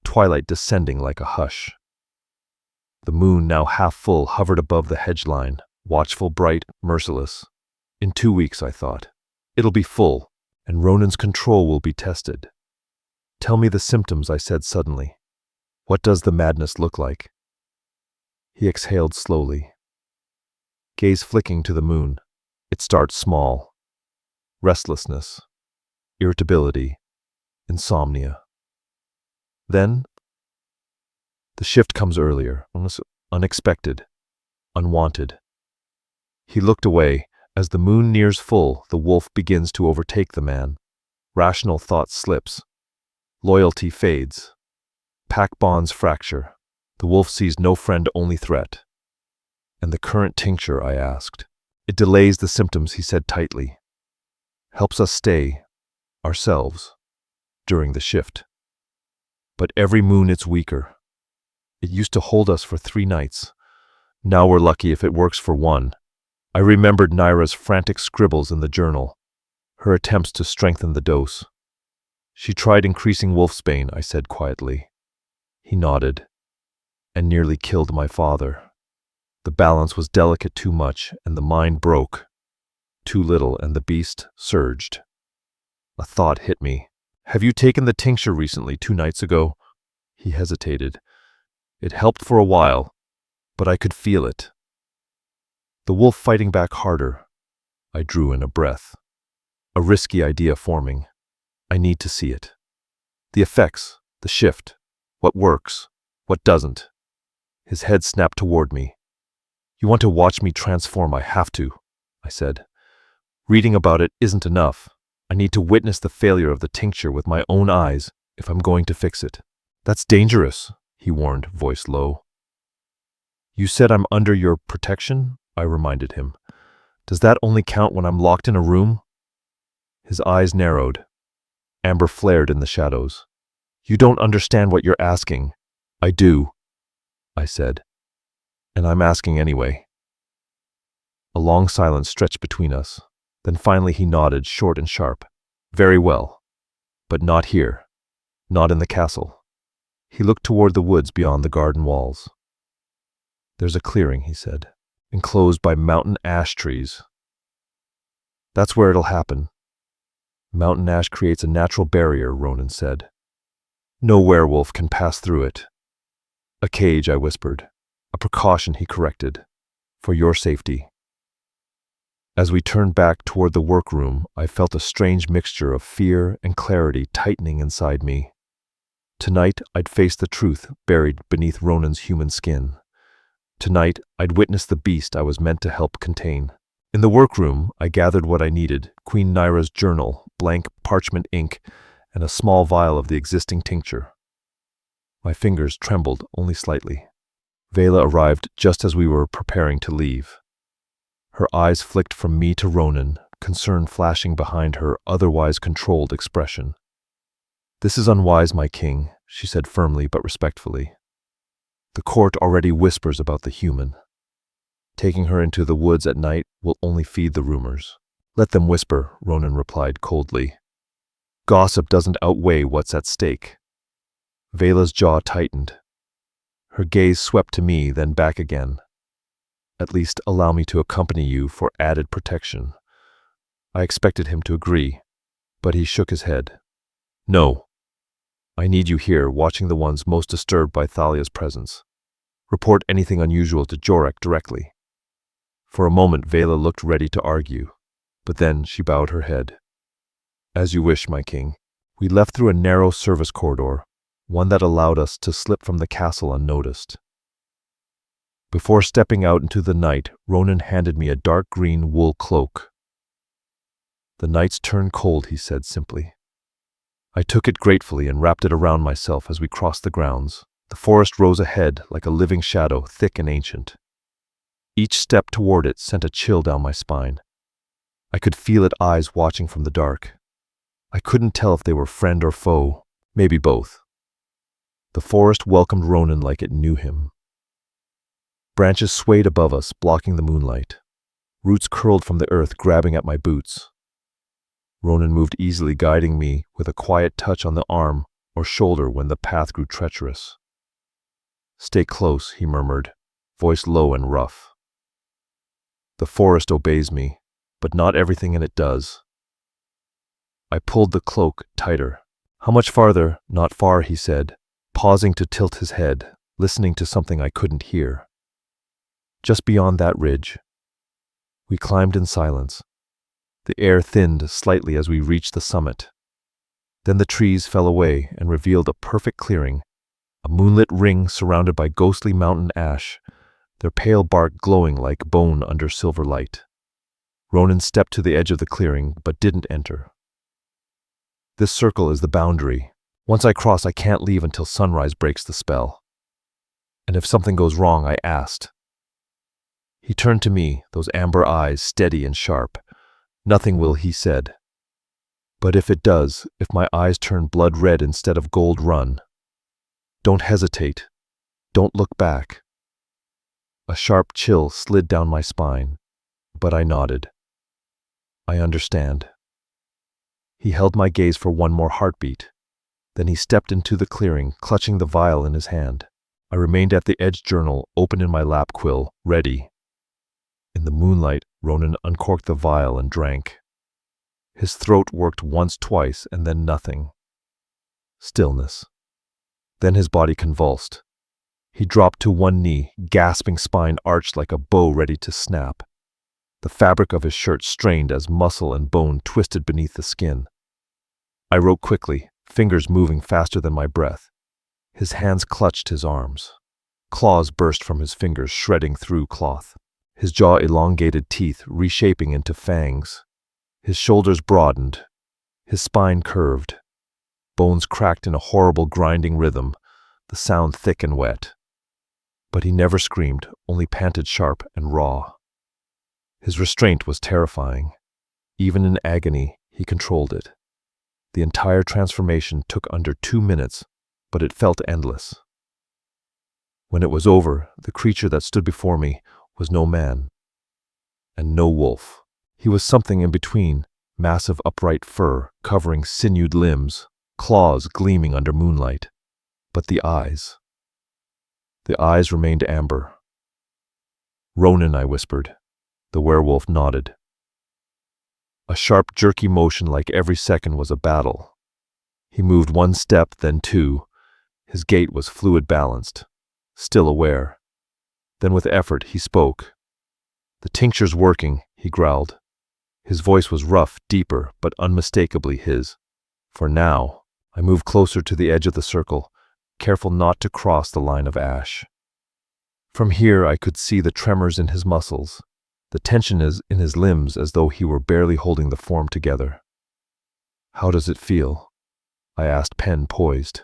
twilight descending like a hush. The moon, now half full, hovered above the hedge line, watchful, bright, merciless. In 2 weeks, I thought. It'll be full, and Ronan's control will be tested. Tell me the symptoms, I said suddenly. What does the madness look like? He exhaled slowly, gaze flicking to the moon. It starts small. Restlessness, irritability, insomnia. Then, the shift comes earlier, unexpected, unwanted. He looked away. As the moon nears full, the wolf begins to overtake the man. Rational thought slips. Loyalty fades. Pack bonds fracture. The wolf sees no friend, only threat. And the current tincture, I asked. It delays the symptoms, he said tightly. Helps us stay ourselves during the shift. But every moon it's weaker. It used to hold us for 3 nights. Now we're lucky if it works for 1. I remembered Naira's frantic scribbles in the journal, her attempts to strengthen the dose. She tried increasing wolfsbane, I said quietly. He nodded. And nearly killed my father. The balance was delicate too much, and the mind broke. Too little, and the beast surged. A thought hit me. Have you taken the tincture recently, 2 nights ago? He hesitated. It helped for a while, but I could feel it. The wolf fighting back harder. I drew in a breath. A risky idea forming. I need to see it. The effects, the shift, what works, what doesn't. His head snapped toward me. You want to watch me transform? I have to, I said. Reading about it isn't enough. I need to witness the failure of the tincture with my own eyes if I'm going to fix it. That's dangerous, he warned, voice low. You said I'm under your protection? I reminded him. Does that only count when I'm locked in a room? His eyes narrowed. Amber flared in the shadows. You don't understand what you're asking. I do, I said. And I'm asking anyway. A long silence stretched between us. Then finally he nodded, short and sharp. Very well. But not here. Not in the castle. He looked toward the woods beyond the garden walls. There's a clearing, he said, enclosed by mountain ash trees. That's where it'll happen. Mountain ash creates a natural barrier, Ronan said. No werewolf can pass through it. A cage, I whispered. A precaution, he corrected. For your safety. As we turned back toward the workroom, I felt a strange mixture of fear and clarity tightening inside me. Tonight, I'd face the truth buried beneath Ronan's human skin. Tonight, I'd witness the beast I was meant to help contain. In the workroom, I gathered what I needed, Queen Naira's journal, blank parchment ink, and a small vial of the existing tincture. My fingers trembled only slightly. Vela arrived just as we were preparing to leave. Her eyes flicked from me to Ronan, concern flashing behind her otherwise controlled expression. This is unwise, my king, she said firmly but respectfully. The court already whispers about the human. Taking her into the woods at night will only feed the rumors. Let them whisper, Ronan replied coldly. Gossip doesn't outweigh what's at stake. Vela's jaw tightened. Her gaze swept to me, then back again. At least allow me to accompany you for added protection. I expected him to agree, but he shook his head. No. I need you here, watching the ones most disturbed by Thalia's presence. Report anything unusual to Jorek directly. For a moment, Vela looked ready to argue, but then she bowed her head. As you wish, my king. We left through a narrow service corridor, one that allowed us to slip from the castle unnoticed. Before stepping out into the night, Ronan handed me a dark green wool cloak. The nights turn cold, he said simply. I took it gratefully and wrapped it around myself as we crossed the grounds. The forest rose ahead like a living shadow, thick and ancient. Each step toward it sent a chill down my spine. I could feel its eyes watching from the dark. I couldn't tell if they were friend or foe, maybe both. The forest welcomed Ronan like it knew him. Branches swayed above us, blocking the moonlight. Roots curled from the earth, grabbing at my boots. Ronan moved easily, guiding me with a quiet touch on the arm or shoulder when the path grew treacherous. Stay close, he murmured, voice low and rough. The forest obeys me, but not everything in it does. I pulled the cloak tighter. How much farther? Not far, he said, pausing to tilt his head, listening to something I couldn't hear. Just beyond that ridge. We climbed in silence. The air thinned slightly as we reached the summit. Then the trees fell away and revealed a perfect clearing, a moonlit ring surrounded by ghostly mountain ash, their pale bark glowing like bone under silver light. Ronan stepped to the edge of the clearing, but didn't enter. This circle is the boundary. Once I cross, I can't leave until sunrise breaks the spell. And if something goes wrong, I asked. He turned to me, those amber eyes steady and sharp. Nothing will, he said. But if it does, if my eyes turn blood red instead of gold, run. Don't hesitate. Don't look back. A sharp chill slid down my spine, but I nodded. I understand. He held my gaze for one more heartbeat. Then he stepped into the clearing, clutching the vial in his hand. I remained at the edge, journal open in my lap quill, ready. In the moonlight, Ronan uncorked the vial and drank. His throat worked once, twice, and then nothing. Stillness. Then his body convulsed. He dropped to one knee, gasping, spine arched like a bow ready to snap. The fabric of his shirt strained as muscle and bone twisted beneath the skin. I wrote quickly, fingers moving faster than my breath. His hands clutched his arms. Claws burst from his fingers, shredding through cloth. His jaw elongated, teeth reshaping into fangs. His shoulders broadened. His spine curved. Bones cracked in a horrible grinding rhythm, the sound thick and wet. But he never screamed, only panted sharp and raw. His restraint was terrifying. Even in agony, he controlled it. The entire transformation took under 2 minutes, but it felt endless. When it was over, the creature that stood before me was no man, and no wolf. He was something in between, massive upright fur covering sinewed limbs, claws gleaming under moonlight. But the eyes remained amber. Ronan, I whispered. The werewolf nodded. A sharp, jerky motion like every second was a battle. He moved one step, then two. His gait was fluid, balanced, still aware. Then with effort he spoke. The tincture's working, he growled. His voice was rough, deeper, but unmistakably his. For now, I moved closer to the edge of the circle, careful not to cross the line of ash. From here I could see the tremors in his muscles, the tension in his limbs as though he were barely holding the form together. How does it feel? I asked, pen poised.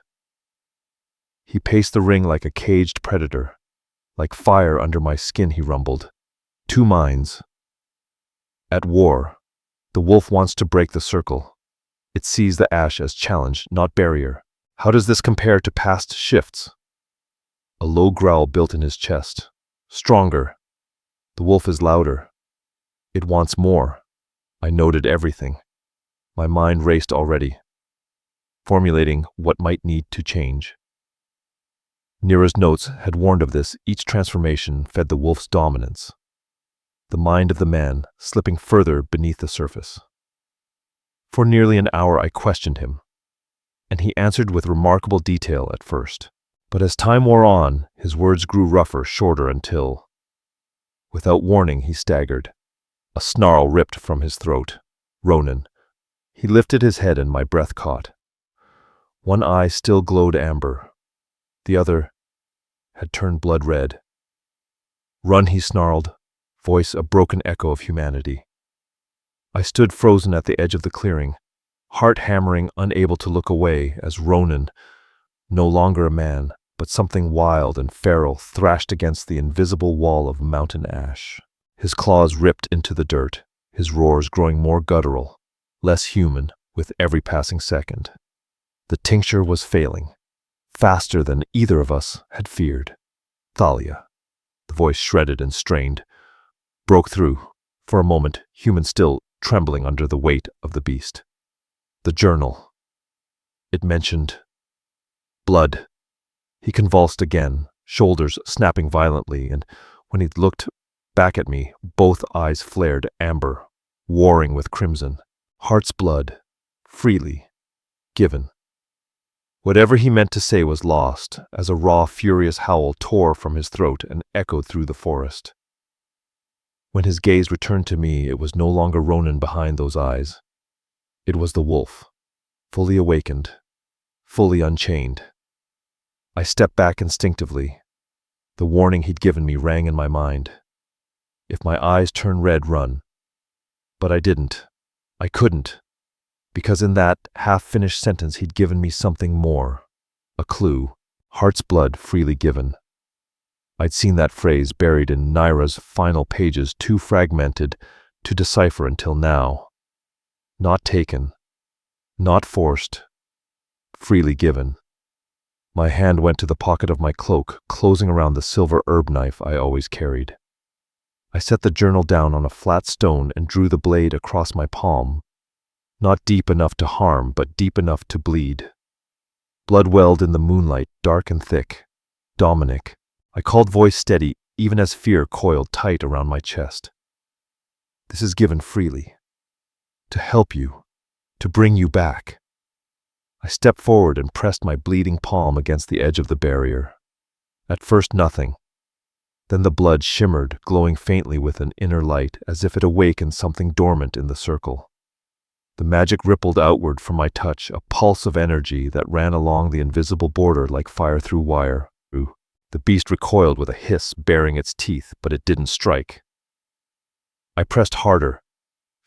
He paced the ring like a caged predator. Like fire under my skin, he rumbled. 2 minds. At war. The wolf wants to break the circle. It sees the ash as challenge, not barrier. How does this compare to past shifts? A low growl built in his chest. Stronger. The wolf is louder. It wants more. I noted everything. My mind raced already, formulating what might need to change. Nira's notes had warned of this. Each transformation fed the wolf's dominance, the mind of the man slipping further beneath the surface. For nearly an hour I questioned him, and he answered with remarkable detail at first. But as time wore on, his words grew rougher, shorter, until, without warning, he staggered. A snarl ripped from his throat. Ronan. He lifted his head and my breath caught. One eye still glowed amber. The other had turned blood red. Run, he snarled, voice a broken echo of humanity. I stood frozen at the edge of the clearing, heart hammering, unable to look away as Ronan, no longer a man, but something wild and feral, thrashed against the invisible wall of mountain ash. His claws ripped into the dirt, his roars growing more guttural, less human with every passing second. The tincture was failing, faster than either of us had feared. Thalia, the voice shredded and strained, broke through, for a moment, human still, trembling under the weight of the beast. The journal. It mentioned blood. He convulsed again, shoulders snapping violently, and when he looked back at me, both eyes flared amber, warring with crimson. Heart's blood, freely given. Whatever he meant to say was lost, as a raw, furious howl tore from his throat and echoed through the forest. When his gaze returned to me, it was no longer Ronan behind those eyes. It was the wolf, fully awakened, fully unchained. I stepped back instinctively. The warning he'd given me rang in my mind. If my eyes turn red, run. But I didn't. I couldn't. Because in that half-finished sentence he'd given me something more. A clue. Heart's blood freely given. I'd seen that phrase buried in Nira's final pages, too fragmented to decipher until now. Not taken. Not forced. Freely given. My hand went to the pocket of my cloak, closing around the silver herb knife I always carried. I set the journal down on a flat stone and drew the blade across my palm. Not deep enough to harm, but deep enough to bleed. Blood welled in the moonlight, dark and thick. Dominic. I called, voice steady, even as fear coiled tight around my chest. This is given freely. To help you. To bring you back. I stepped forward and pressed my bleeding palm against the edge of the barrier. At first nothing. Then the blood shimmered, glowing faintly with an inner light, as if it awakened something dormant in the circle. The magic rippled outward from my touch, a pulse of energy that ran along the invisible border like fire through wire. The beast recoiled with a hiss, baring its teeth, but it didn't strike. I pressed harder,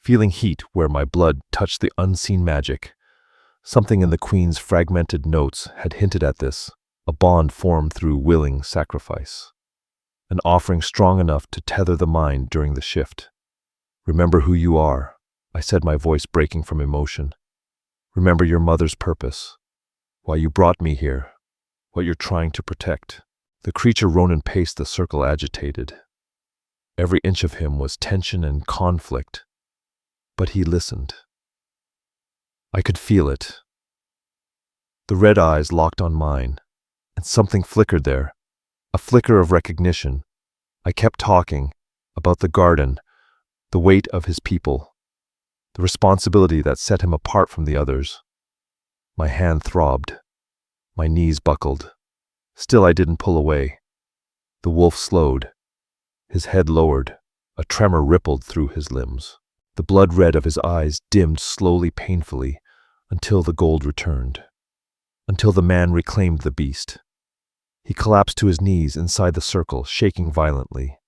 feeling heat where my blood touched the unseen magic. Something in the Queen's fragmented notes had hinted at this, a bond formed through willing sacrifice. An offering strong enough to tether the mind during the shift. Remember who you are, I said, my voice breaking from emotion. Remember your mother's purpose, why you brought me here, what you're trying to protect. The creature Ronan paced the circle, agitated. Every inch of him was tension and conflict, but he listened. I could feel it. The red eyes locked on mine, and something flickered there, a flicker of recognition. I kept talking about the garden, the weight of his people, the responsibility that set him apart from the others. My hand throbbed. My knees buckled. Still I didn't pull away. The wolf slowed. His head lowered. A tremor rippled through his limbs. The blood red of his eyes dimmed slowly, painfully, until the gold returned. Until the man reclaimed the beast. He collapsed to his knees inside the circle, shaking violently.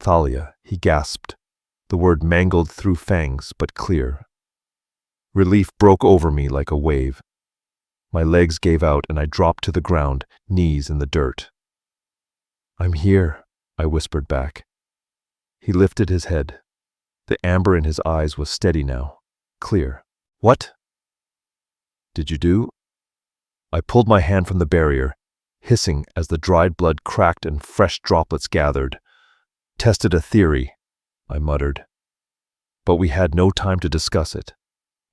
Thalia, he gasped, the word mangled through fangs, but clear. Relief broke over me like a wave. My legs gave out and I dropped to the ground, knees in the dirt. I'm here, I whispered back. He lifted his head. The amber in his eyes was steady now, clear. What did you do? I pulled my hand from the barrier, hissing as the dried blood cracked and fresh droplets gathered. Tested a theory, I muttered. But we had no time to discuss it.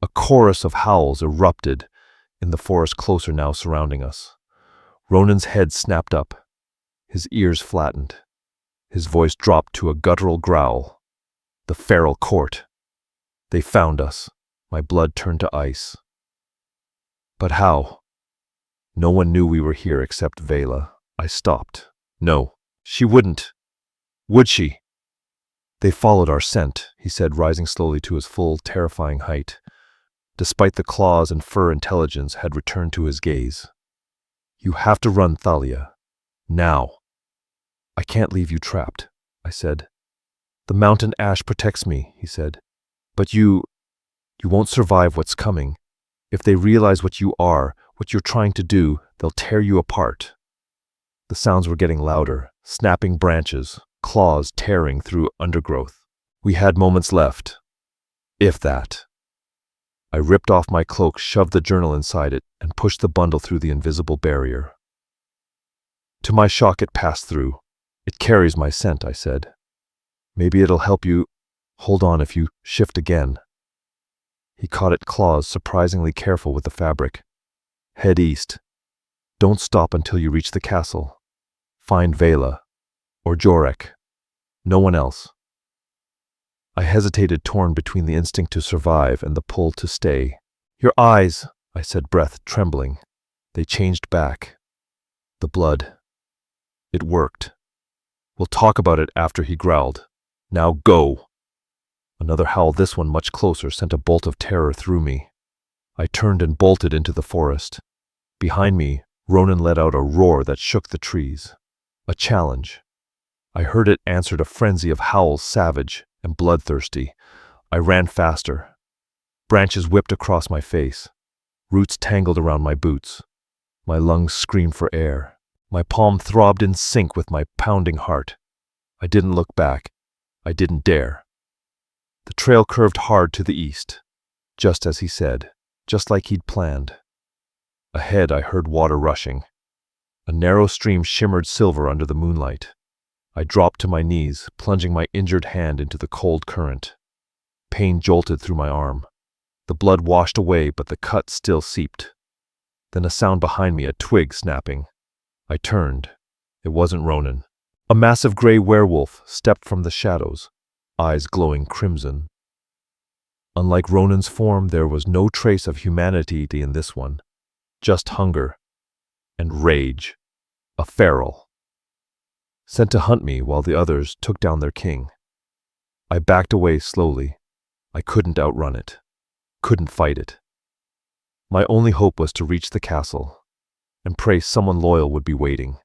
A chorus of howls erupted in the forest closer now surrounding us. Ronan's head snapped up. His ears flattened. His voice dropped to a guttural growl. The feral court. They found us. My blood turned to ice. But how? No one knew we were here except Vela. I stopped. No, she wouldn't. Would she? They followed our scent, he said, rising slowly to his full, terrifying height. Despite the claws and fur, intelligence had returned to his gaze. You have to run, Thalia. Now. I can't leave you trapped, I said. The mountain ash protects me, he said. But you won't survive what's coming. If they realize what you are, what you're trying to do, they'll tear you apart. The sounds were getting louder, snapping branches, claws tearing through undergrowth. We had moments left. If that. I ripped off my cloak, shoved the journal inside it, and pushed the bundle through the invisible barrier. To my shock, it passed through. It carries my scent, I said. Maybe it'll help you. Hold on if you shift again. He caught at claws, surprisingly careful with the fabric. Head east. Don't stop until you reach the castle. Find Vela. Or Jorek. No one else. I hesitated, torn between the instinct to survive and the pull to stay. Your eyes, I said, breath trembling. They changed back. The blood. It worked. We'll talk about it after, he growled. Now go. Another howl, this one much closer, sent a bolt of terror through me. I turned and bolted into the forest. Behind me, Ronan let out a roar that shook the trees. A challenge. I heard it answered a frenzy of howls, savage and bloodthirsty. I ran faster. Branches whipped across my face. Roots tangled around my boots. My lungs screamed for air. My palm throbbed in sync with my pounding heart. I didn't look back. I didn't dare. The trail curved hard to the east, just as he said, just like he'd planned. Ahead, I heard water rushing. A narrow stream shimmered silver under the moonlight. I dropped to my knees, plunging my injured hand into the cold current. Pain jolted through my arm. The blood washed away, but the cut still seeped. Then a sound behind me, a twig snapping. I turned. It wasn't Ronan. A massive gray werewolf stepped from the shadows, eyes glowing crimson. Unlike Ronan's form, there was no trace of humanity in this one. Just hunger and rage. A feral. Sent to hunt me while the others took down their king. I backed away slowly. I couldn't outrun it. Couldn't fight it. My only hope was to reach the castle and pray someone loyal would be waiting.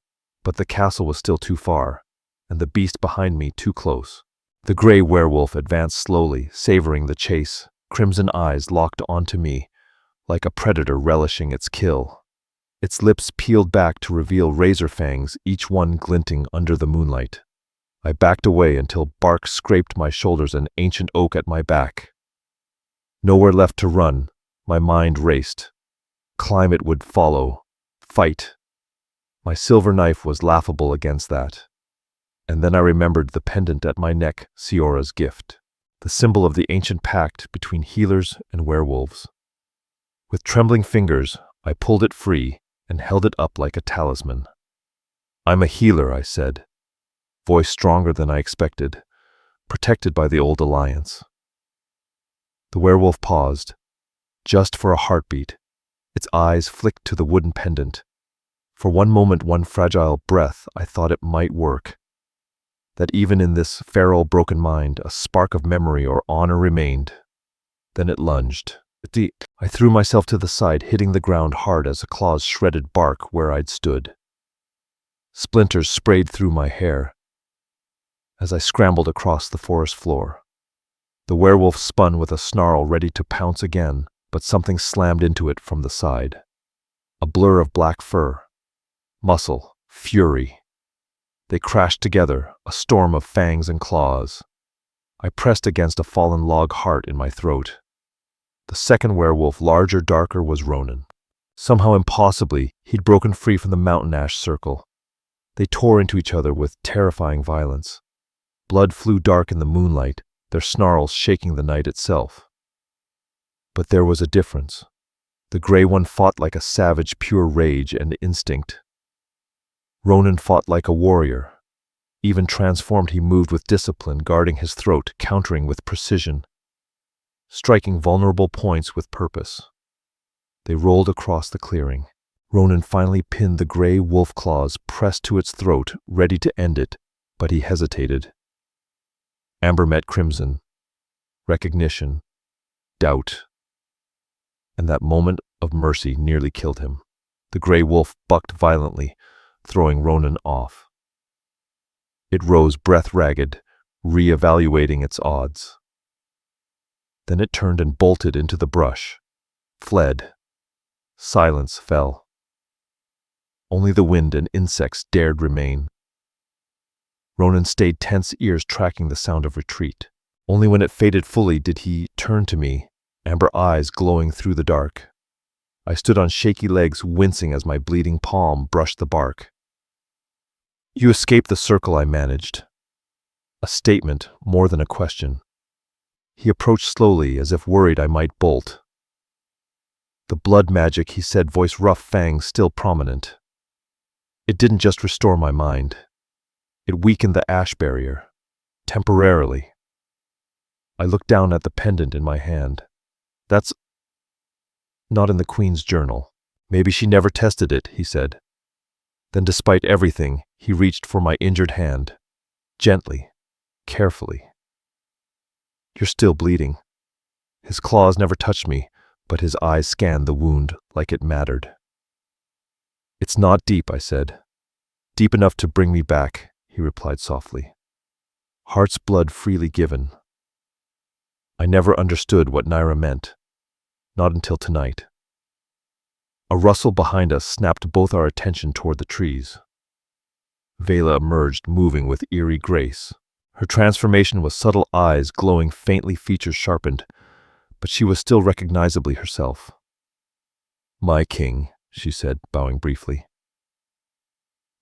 But the castle was still too far, and the beast behind me too close. The gray werewolf advanced slowly, savoring the chase, crimson eyes locked onto me, like a predator relishing its kill. Its lips peeled back to reveal razor fangs, each one glinting under the moonlight. I backed away until bark scraped my shoulders and ancient oak at my back. Nowhere left to run, my mind raced. Climb it would follow. Fight. My silver knife was laughable against that. And then I remembered the pendant at my neck, Siora's gift, the symbol of the ancient pact between healers and werewolves. With trembling fingers, I pulled it free and held it up like a talisman. I'm a healer, I said, voice stronger than I expected, protected by the old alliance. The werewolf paused, just for a heartbeat. Its eyes flicked to the wooden pendant. For one moment, one fragile breath, I thought it might work. That even in this feral, broken mind, a spark of memory or honor remained. Then it lunged. I threw myself to the side, hitting the ground hard as the claws shredded bark where I'd stood. Splinters sprayed through my hair as I scrambled across the forest floor. The werewolf spun with a snarl, ready to pounce again, but something slammed into it from the side. A blur of black fur, muscle, fury. They crashed together, a storm of fangs and claws. I pressed against a fallen log heart in my throat. The second werewolf, larger, darker, was Ronan. Somehow impossibly, he'd broken free from the mountain ash circle. They tore into each other with terrifying violence. Blood flew dark in the moonlight, their snarls shaking the night itself. But there was a difference. The gray one fought like a savage, pure rage and instinct. Ronan fought like a warrior. Even transformed, he moved with discipline, guarding his throat, countering with precision, striking vulnerable points with purpose. They rolled across the clearing. Ronan finally pinned the gray wolf claws pressed to its throat, ready to end it, but he hesitated. Amber met crimson, recognition, doubt, and that moment of mercy nearly killed him. The gray wolf bucked violently, throwing Ronan off. It rose breath-ragged, re-evaluating its odds. Then it turned and bolted into the brush, fled. Silence fell. Only the wind and insects dared remain. Ronan stayed tense, ears tracking the sound of retreat. Only when it faded fully did he turn to me, amber eyes glowing through the dark. I stood on shaky legs, wincing as my bleeding palm brushed the bark. "You escaped the circle," I managed. A statement more than a question. He approached slowly, as if worried I might bolt. "The blood magic," he said, voice rough, fangs still prominent. "It didn't just restore my mind. It weakened the ash barrier. Temporarily." I looked down at the pendant in my hand. "That's not in the Queen's journal. Maybe she never tested it," he said. Then, despite everything, he reached for my injured hand. Gently, carefully. "You're still bleeding." His claws never touched me, but his eyes scanned the wound like it mattered. "It's not deep," I said. "Deep enough to bring me back," he replied softly. "Heart's blood freely given." I never understood what Naira meant. Not until tonight. A rustle behind us snapped both our attention toward the trees. Vela emerged, moving with eerie grace. Her transformation was subtle, eyes glowing faintly, features sharpened, but she was still recognizably herself. "My king," she said, bowing briefly.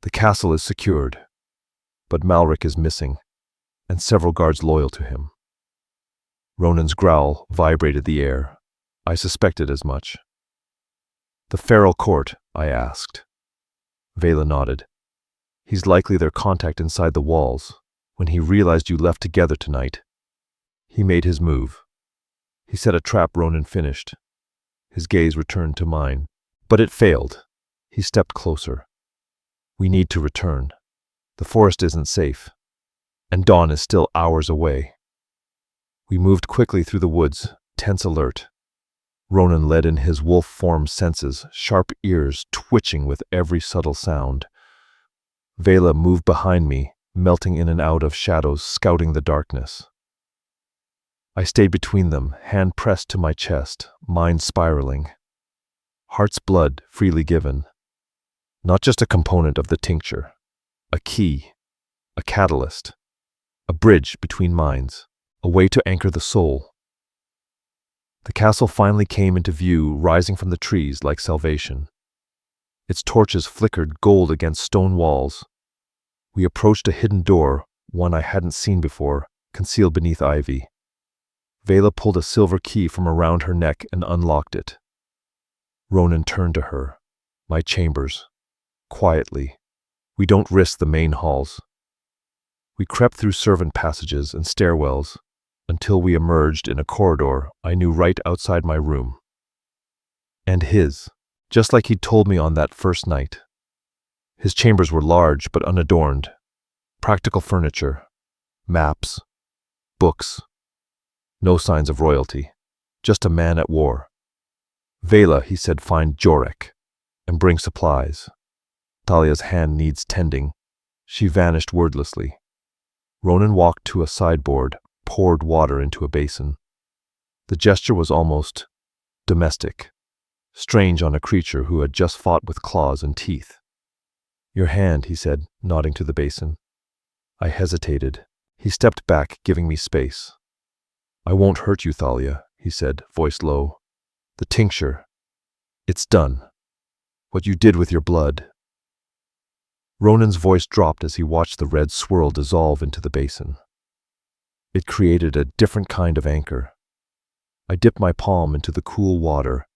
"The castle is secured, but Malric is missing, and several guards loyal to him." Ronan's growl vibrated the air. I suspected as much. "The feral court?" I asked. Vela nodded. "He's likely their contact inside the walls. When he realized you left together tonight, he made his move. He set a trap." Ronan finished. His gaze returned to mine. "But it failed." He stepped closer. "We need to return. The forest isn't safe, and dawn is still hours away." We moved quickly through the woods, tense alert. Ronan led in his wolf-form senses, sharp ears twitching with every subtle sound. Vela moved behind me, melting in and out of shadows, scouting the darkness. I stayed between them, hand pressed to my chest, mind spiraling. Heart's blood freely given. Not just a component of the tincture. A key, a catalyst, a bridge between minds, a way to anchor the soul. The castle finally came into view, rising from the trees like salvation. Its torches flickered gold against stone walls. We approached a hidden door, one I hadn't seen before, concealed beneath ivy. Vela pulled a silver key from around her neck and unlocked it. Ronan turned to her. "My chambers." Quietly. "We don't risk the main halls." We crept through servant passages and stairwells, until we emerged in a corridor I knew right outside my room. And his, just like he'd told me on that first night. His chambers were large but unadorned. Practical furniture, maps, books. No signs of royalty, just a man at war. "Vela," he said, "find Jorek and bring supplies. Thalia's hand needs tending." She vanished wordlessly. Ronan walked to a sideboard, poured water into a basin. The gesture was almost domestic, strange on a creature who had just fought with claws and teeth. "Your hand," he said, nodding to the basin. I hesitated. He stepped back, giving me space. "I won't hurt you, Thalia," he said, voice low. "The tincture, it's done." what you did with your blood." Ronan's voice dropped as he watched the red swirl dissolve into the basin. It created a different kind of anchor. I dipped my palm into the cool water,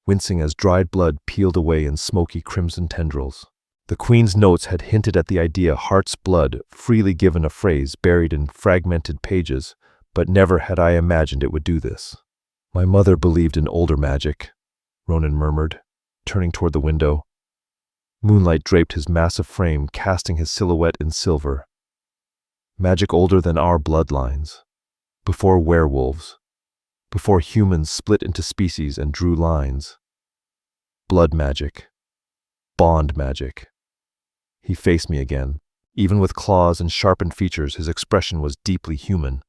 wincing as dried blood peeled away in smoky crimson tendrils. The Queen's notes had hinted at the idea heart's blood, freely given a phrase buried in fragmented pages, but never had I imagined it would do this. "My mother believed in older magic," Ronan murmured, turning toward the window. Moonlight draped his massive frame, casting his silhouette in silver. Magic older than our bloodlines. Before werewolves. Before humans split into species and drew lines. Blood magic. Bond magic. He faced me again. Even with claws and sharpened features, his expression was deeply human.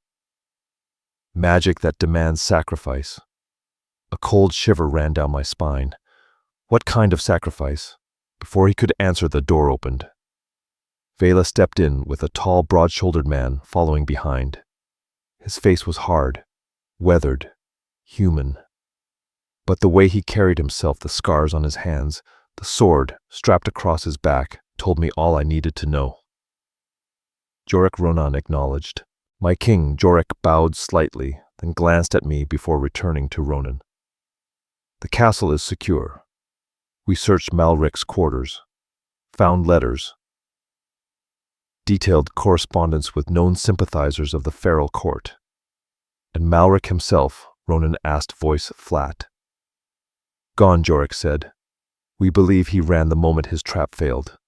Magic that demands sacrifice. A cold shiver ran down my spine. What kind of sacrifice? Before he could answer, the door opened. Vela stepped in with a tall, broad-shouldered man following behind. His face was hard, weathered, human. But the way he carried himself, the scars on his hands, the sword strapped across his back, told me all I needed to know. Jorek Ronan acknowledged. My king, Jorek, bowed slightly, then glanced at me before returning to Ronan. "The castle is secure. We searched Malric's quarters, found letters, detailed correspondence with known sympathizers of the feral court. And Malric himself," Ronan asked, voice flat. "Gone," Jorek said. "We believe he ran the moment his trap failed."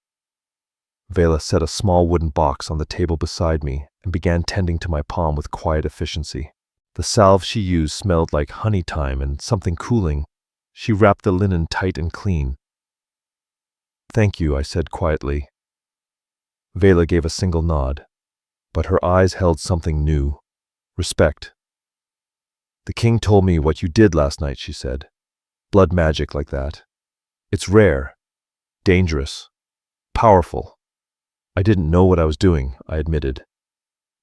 Vela set a small wooden box on the table beside me and began tending to my palm with quiet efficiency. The salve she used smelled like honey thyme and something cooling. She wrapped the linen tight and clean. "Thank you," I said quietly. Vela gave a single nod, but her eyes held something new. Respect. "The king told me what you did last night," she said. "Blood magic like that. It's rare, dangerous, powerful. I didn't know what I was doing," I admitted.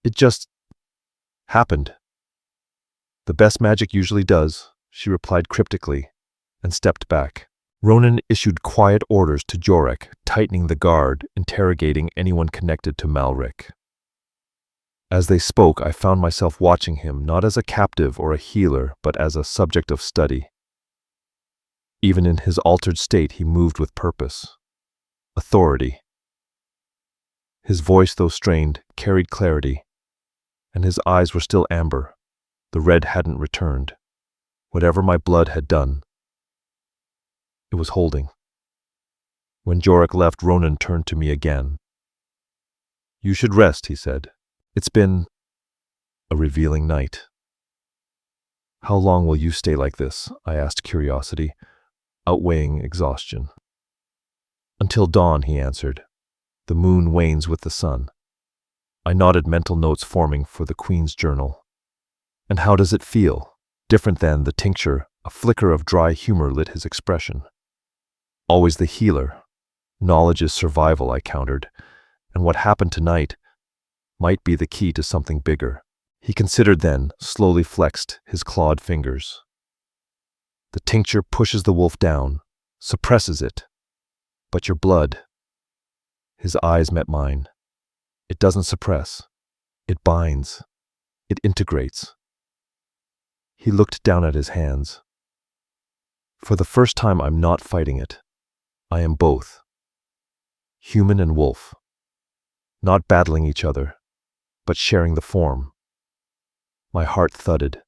"It just happened." "The best magic usually does," she replied cryptically, and stepped back. Ronan issued quiet orders to Jorek, tightening the guard, interrogating anyone connected to Malric. As they spoke, I found myself watching him, not as a captive or a healer, but as a subject of study. Even in his altered state, he moved with purpose. Authority. His voice, though strained, carried clarity, and his eyes were still amber. The red hadn't returned. Whatever my blood had done, it was holding. When Jorek left, Ronan turned to me again. "You should rest," he said. "It's been a revealing night." "How long will you stay like this?" I asked, curiosity outweighing exhaustion. "Until dawn," he answered. "The moon wanes with the sun." I nodded, mental notes forming for the Queen's journal. "And how does it feel?" Different than the tincture, a flicker of dry humor lit his expression. "Always the healer. Knowledge is survival," I countered, "and what happened tonight might be the key to something bigger." He considered, then slowly flexed his clawed fingers. "The tincture pushes the wolf down, suppresses it. But your blood..." His eyes met mine. "It doesn't suppress. It binds. It integrates." He looked down at his hands. "For the first time, I'm not fighting it. I am both. Human and wolf. Not battling each other, but sharing the form." My heart thudded.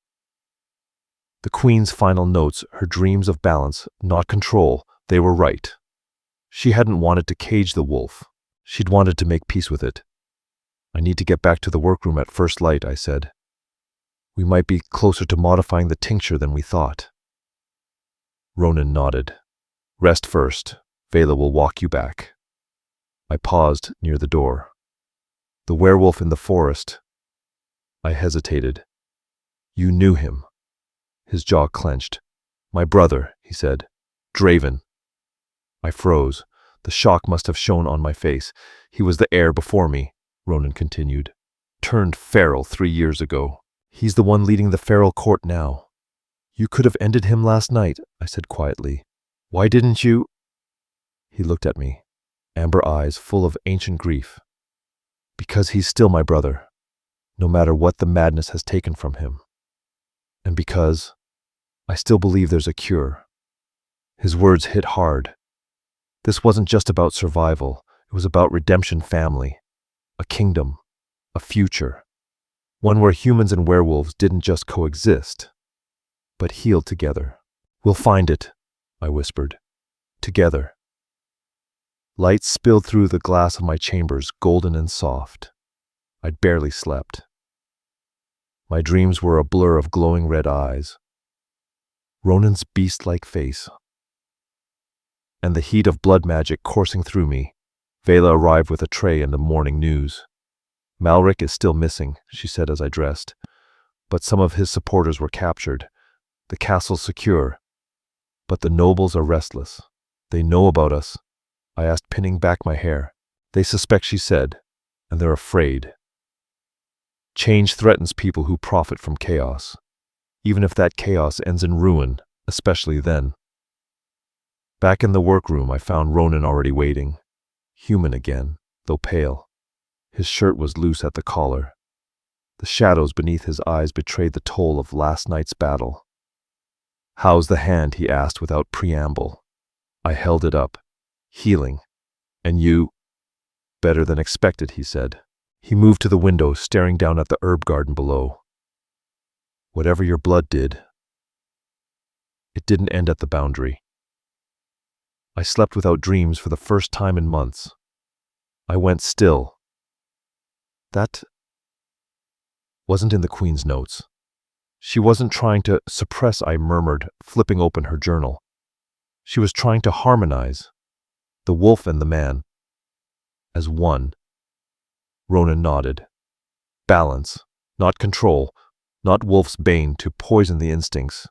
The Queen's final notes, her dreams of balance, not control, they were right. She hadn't wanted to cage the wolf. She'd wanted to make peace with it. "I need to get back to the workroom at first light," I said. "We might be closer to modifying the tincture than we thought." Ronan nodded. "Rest first. Vela will walk you back." I paused near the door. "The werewolf in the forest." I hesitated. "You knew him." His jaw clenched. "My brother," he said. "Draven." I froze. The shock must have shown on my face. "He was the heir before me," Ronan continued. "Turned feral 3 years ago. He's the one leading the feral court now." "You could have ended him last night," I said quietly. "Why didn't you?" He looked at me, amber eyes full of ancient grief. Because he's still my brother, no matter what the madness has taken from him. And because I still believe there's a cure. His words hit hard. This wasn't just about survival. It was about redemption, family, a kingdom, a future. One where humans and werewolves didn't just coexist, but healed together. We'll find it, I whispered. Together. Light spilled through the glass of my chambers, golden and soft. I'd barely slept. My dreams were a blur of glowing red eyes, Ronan's beast-like face, and the heat of blood magic coursing through me. Vela arrived with a tray and the morning news. Malric is still missing, she said as I dressed, but some of his supporters were captured. The castle's secure, but the nobles are restless. They know about us, I asked, pinning back my hair. They suspect, she said, and they're afraid. Change threatens people who profit from chaos, even if that chaos ends in ruin, especially then. Back in the workroom, I found Ronan already waiting, human again, though pale. His shirt was loose at the collar. The shadows beneath his eyes betrayed the toll of last night's battle. "How's the hand?" he asked without preamble. I held it up. "Healing. And you?" "Better than expected," he said. He moved to the window, staring down at the herb garden below. "Whatever your blood did, it didn't end at the boundary." I slept without dreams for the first time in months. I went still. That wasn't in the Queen's notes. She wasn't trying to suppress, I murmured, flipping open her journal. She was trying to harmonize the wolf and the man as one. Ronan nodded. Balance, not control, not wolf's bane to poison the instincts,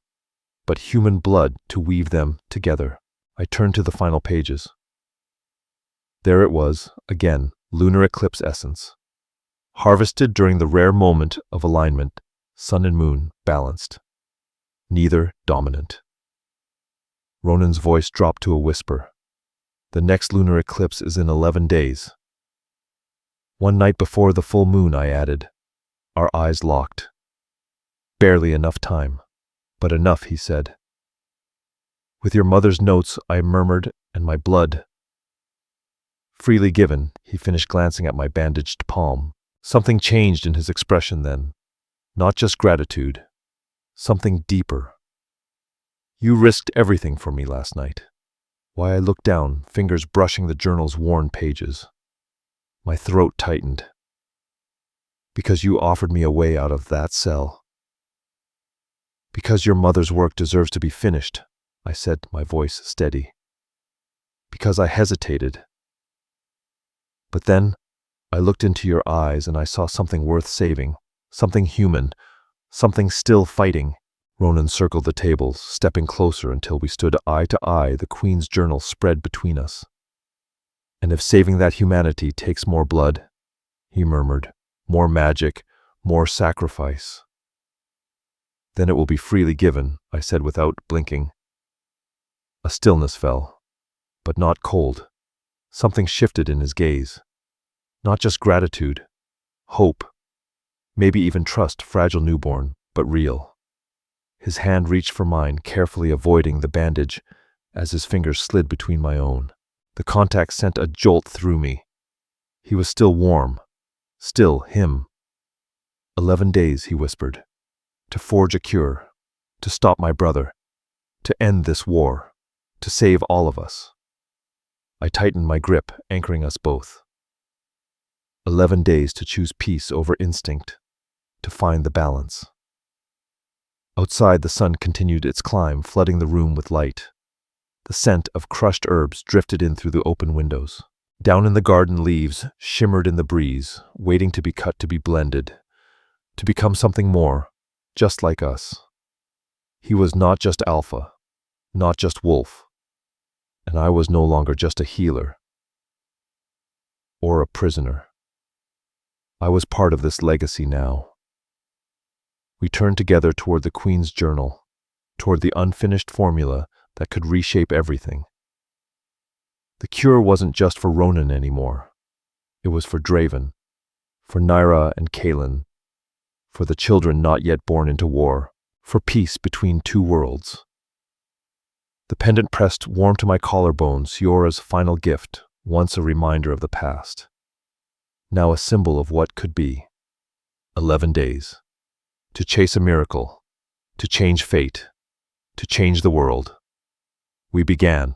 but human blood to weave them together. I turned to the final pages. There it was, again, lunar eclipse essence. Harvested during the rare moment of alignment, sun and moon balanced. Neither dominant. Ronan's voice dropped to a whisper. The next lunar eclipse is in 11 days. One night before the full moon, I added. Our eyes locked. Barely enough time. But enough, he said. With your mother's notes, I murmured, and my blood. Freely given, he finished, glancing at my bandaged palm. Something changed in his expression then. Not just gratitude. Something deeper. You risked everything for me last night. Why, I looked down, fingers brushing the journal's worn pages. My throat tightened. Because you offered me a way out of that cell. Because your mother's work deserves to be finished, I said, my voice steady. Because I hesitated. But then, I looked into your eyes and I saw something worth saving, something human, something still fighting. Ronan circled the tables, stepping closer until we stood eye to eye, the Queen's journal spread between us. And if saving that humanity takes more blood, he murmured, more magic, more sacrifice, then it will be freely given, I said without blinking. A stillness fell, but not cold. Something shifted in his gaze. Not just gratitude, hope, maybe even trust, fragile newborn, but real. His hand reached for mine, carefully avoiding the bandage as his fingers slid between my own. The contact sent a jolt through me. He was still warm, still him. 11 days, he whispered, to forge a cure, to stop my brother, to end this war, to save all of us. I tightened my grip, anchoring us both. 11 days to choose peace over instinct, to find the balance. Outside, the sun continued its climb, flooding the room with light. The scent of crushed herbs drifted in through the open windows. Down in the garden, leaves shimmered in the breeze, waiting to be cut, to be blended, to become something more, just like us. He was not just Alpha, not just Wolf, and I was no longer just a healer or a prisoner. I was part of this legacy now. We turned together toward the Queen's journal, toward the unfinished formula that could reshape everything. The cure wasn't just for Ronan anymore. It was for Draven, for Naira and Kaelin, for the children not yet born into war, for peace between two worlds. The pendant pressed warm to my collarbones, Yora's final gift, once a reminder of the past, now a symbol of what could be. 11 days. To chase a miracle, to change fate, to change the world. We began.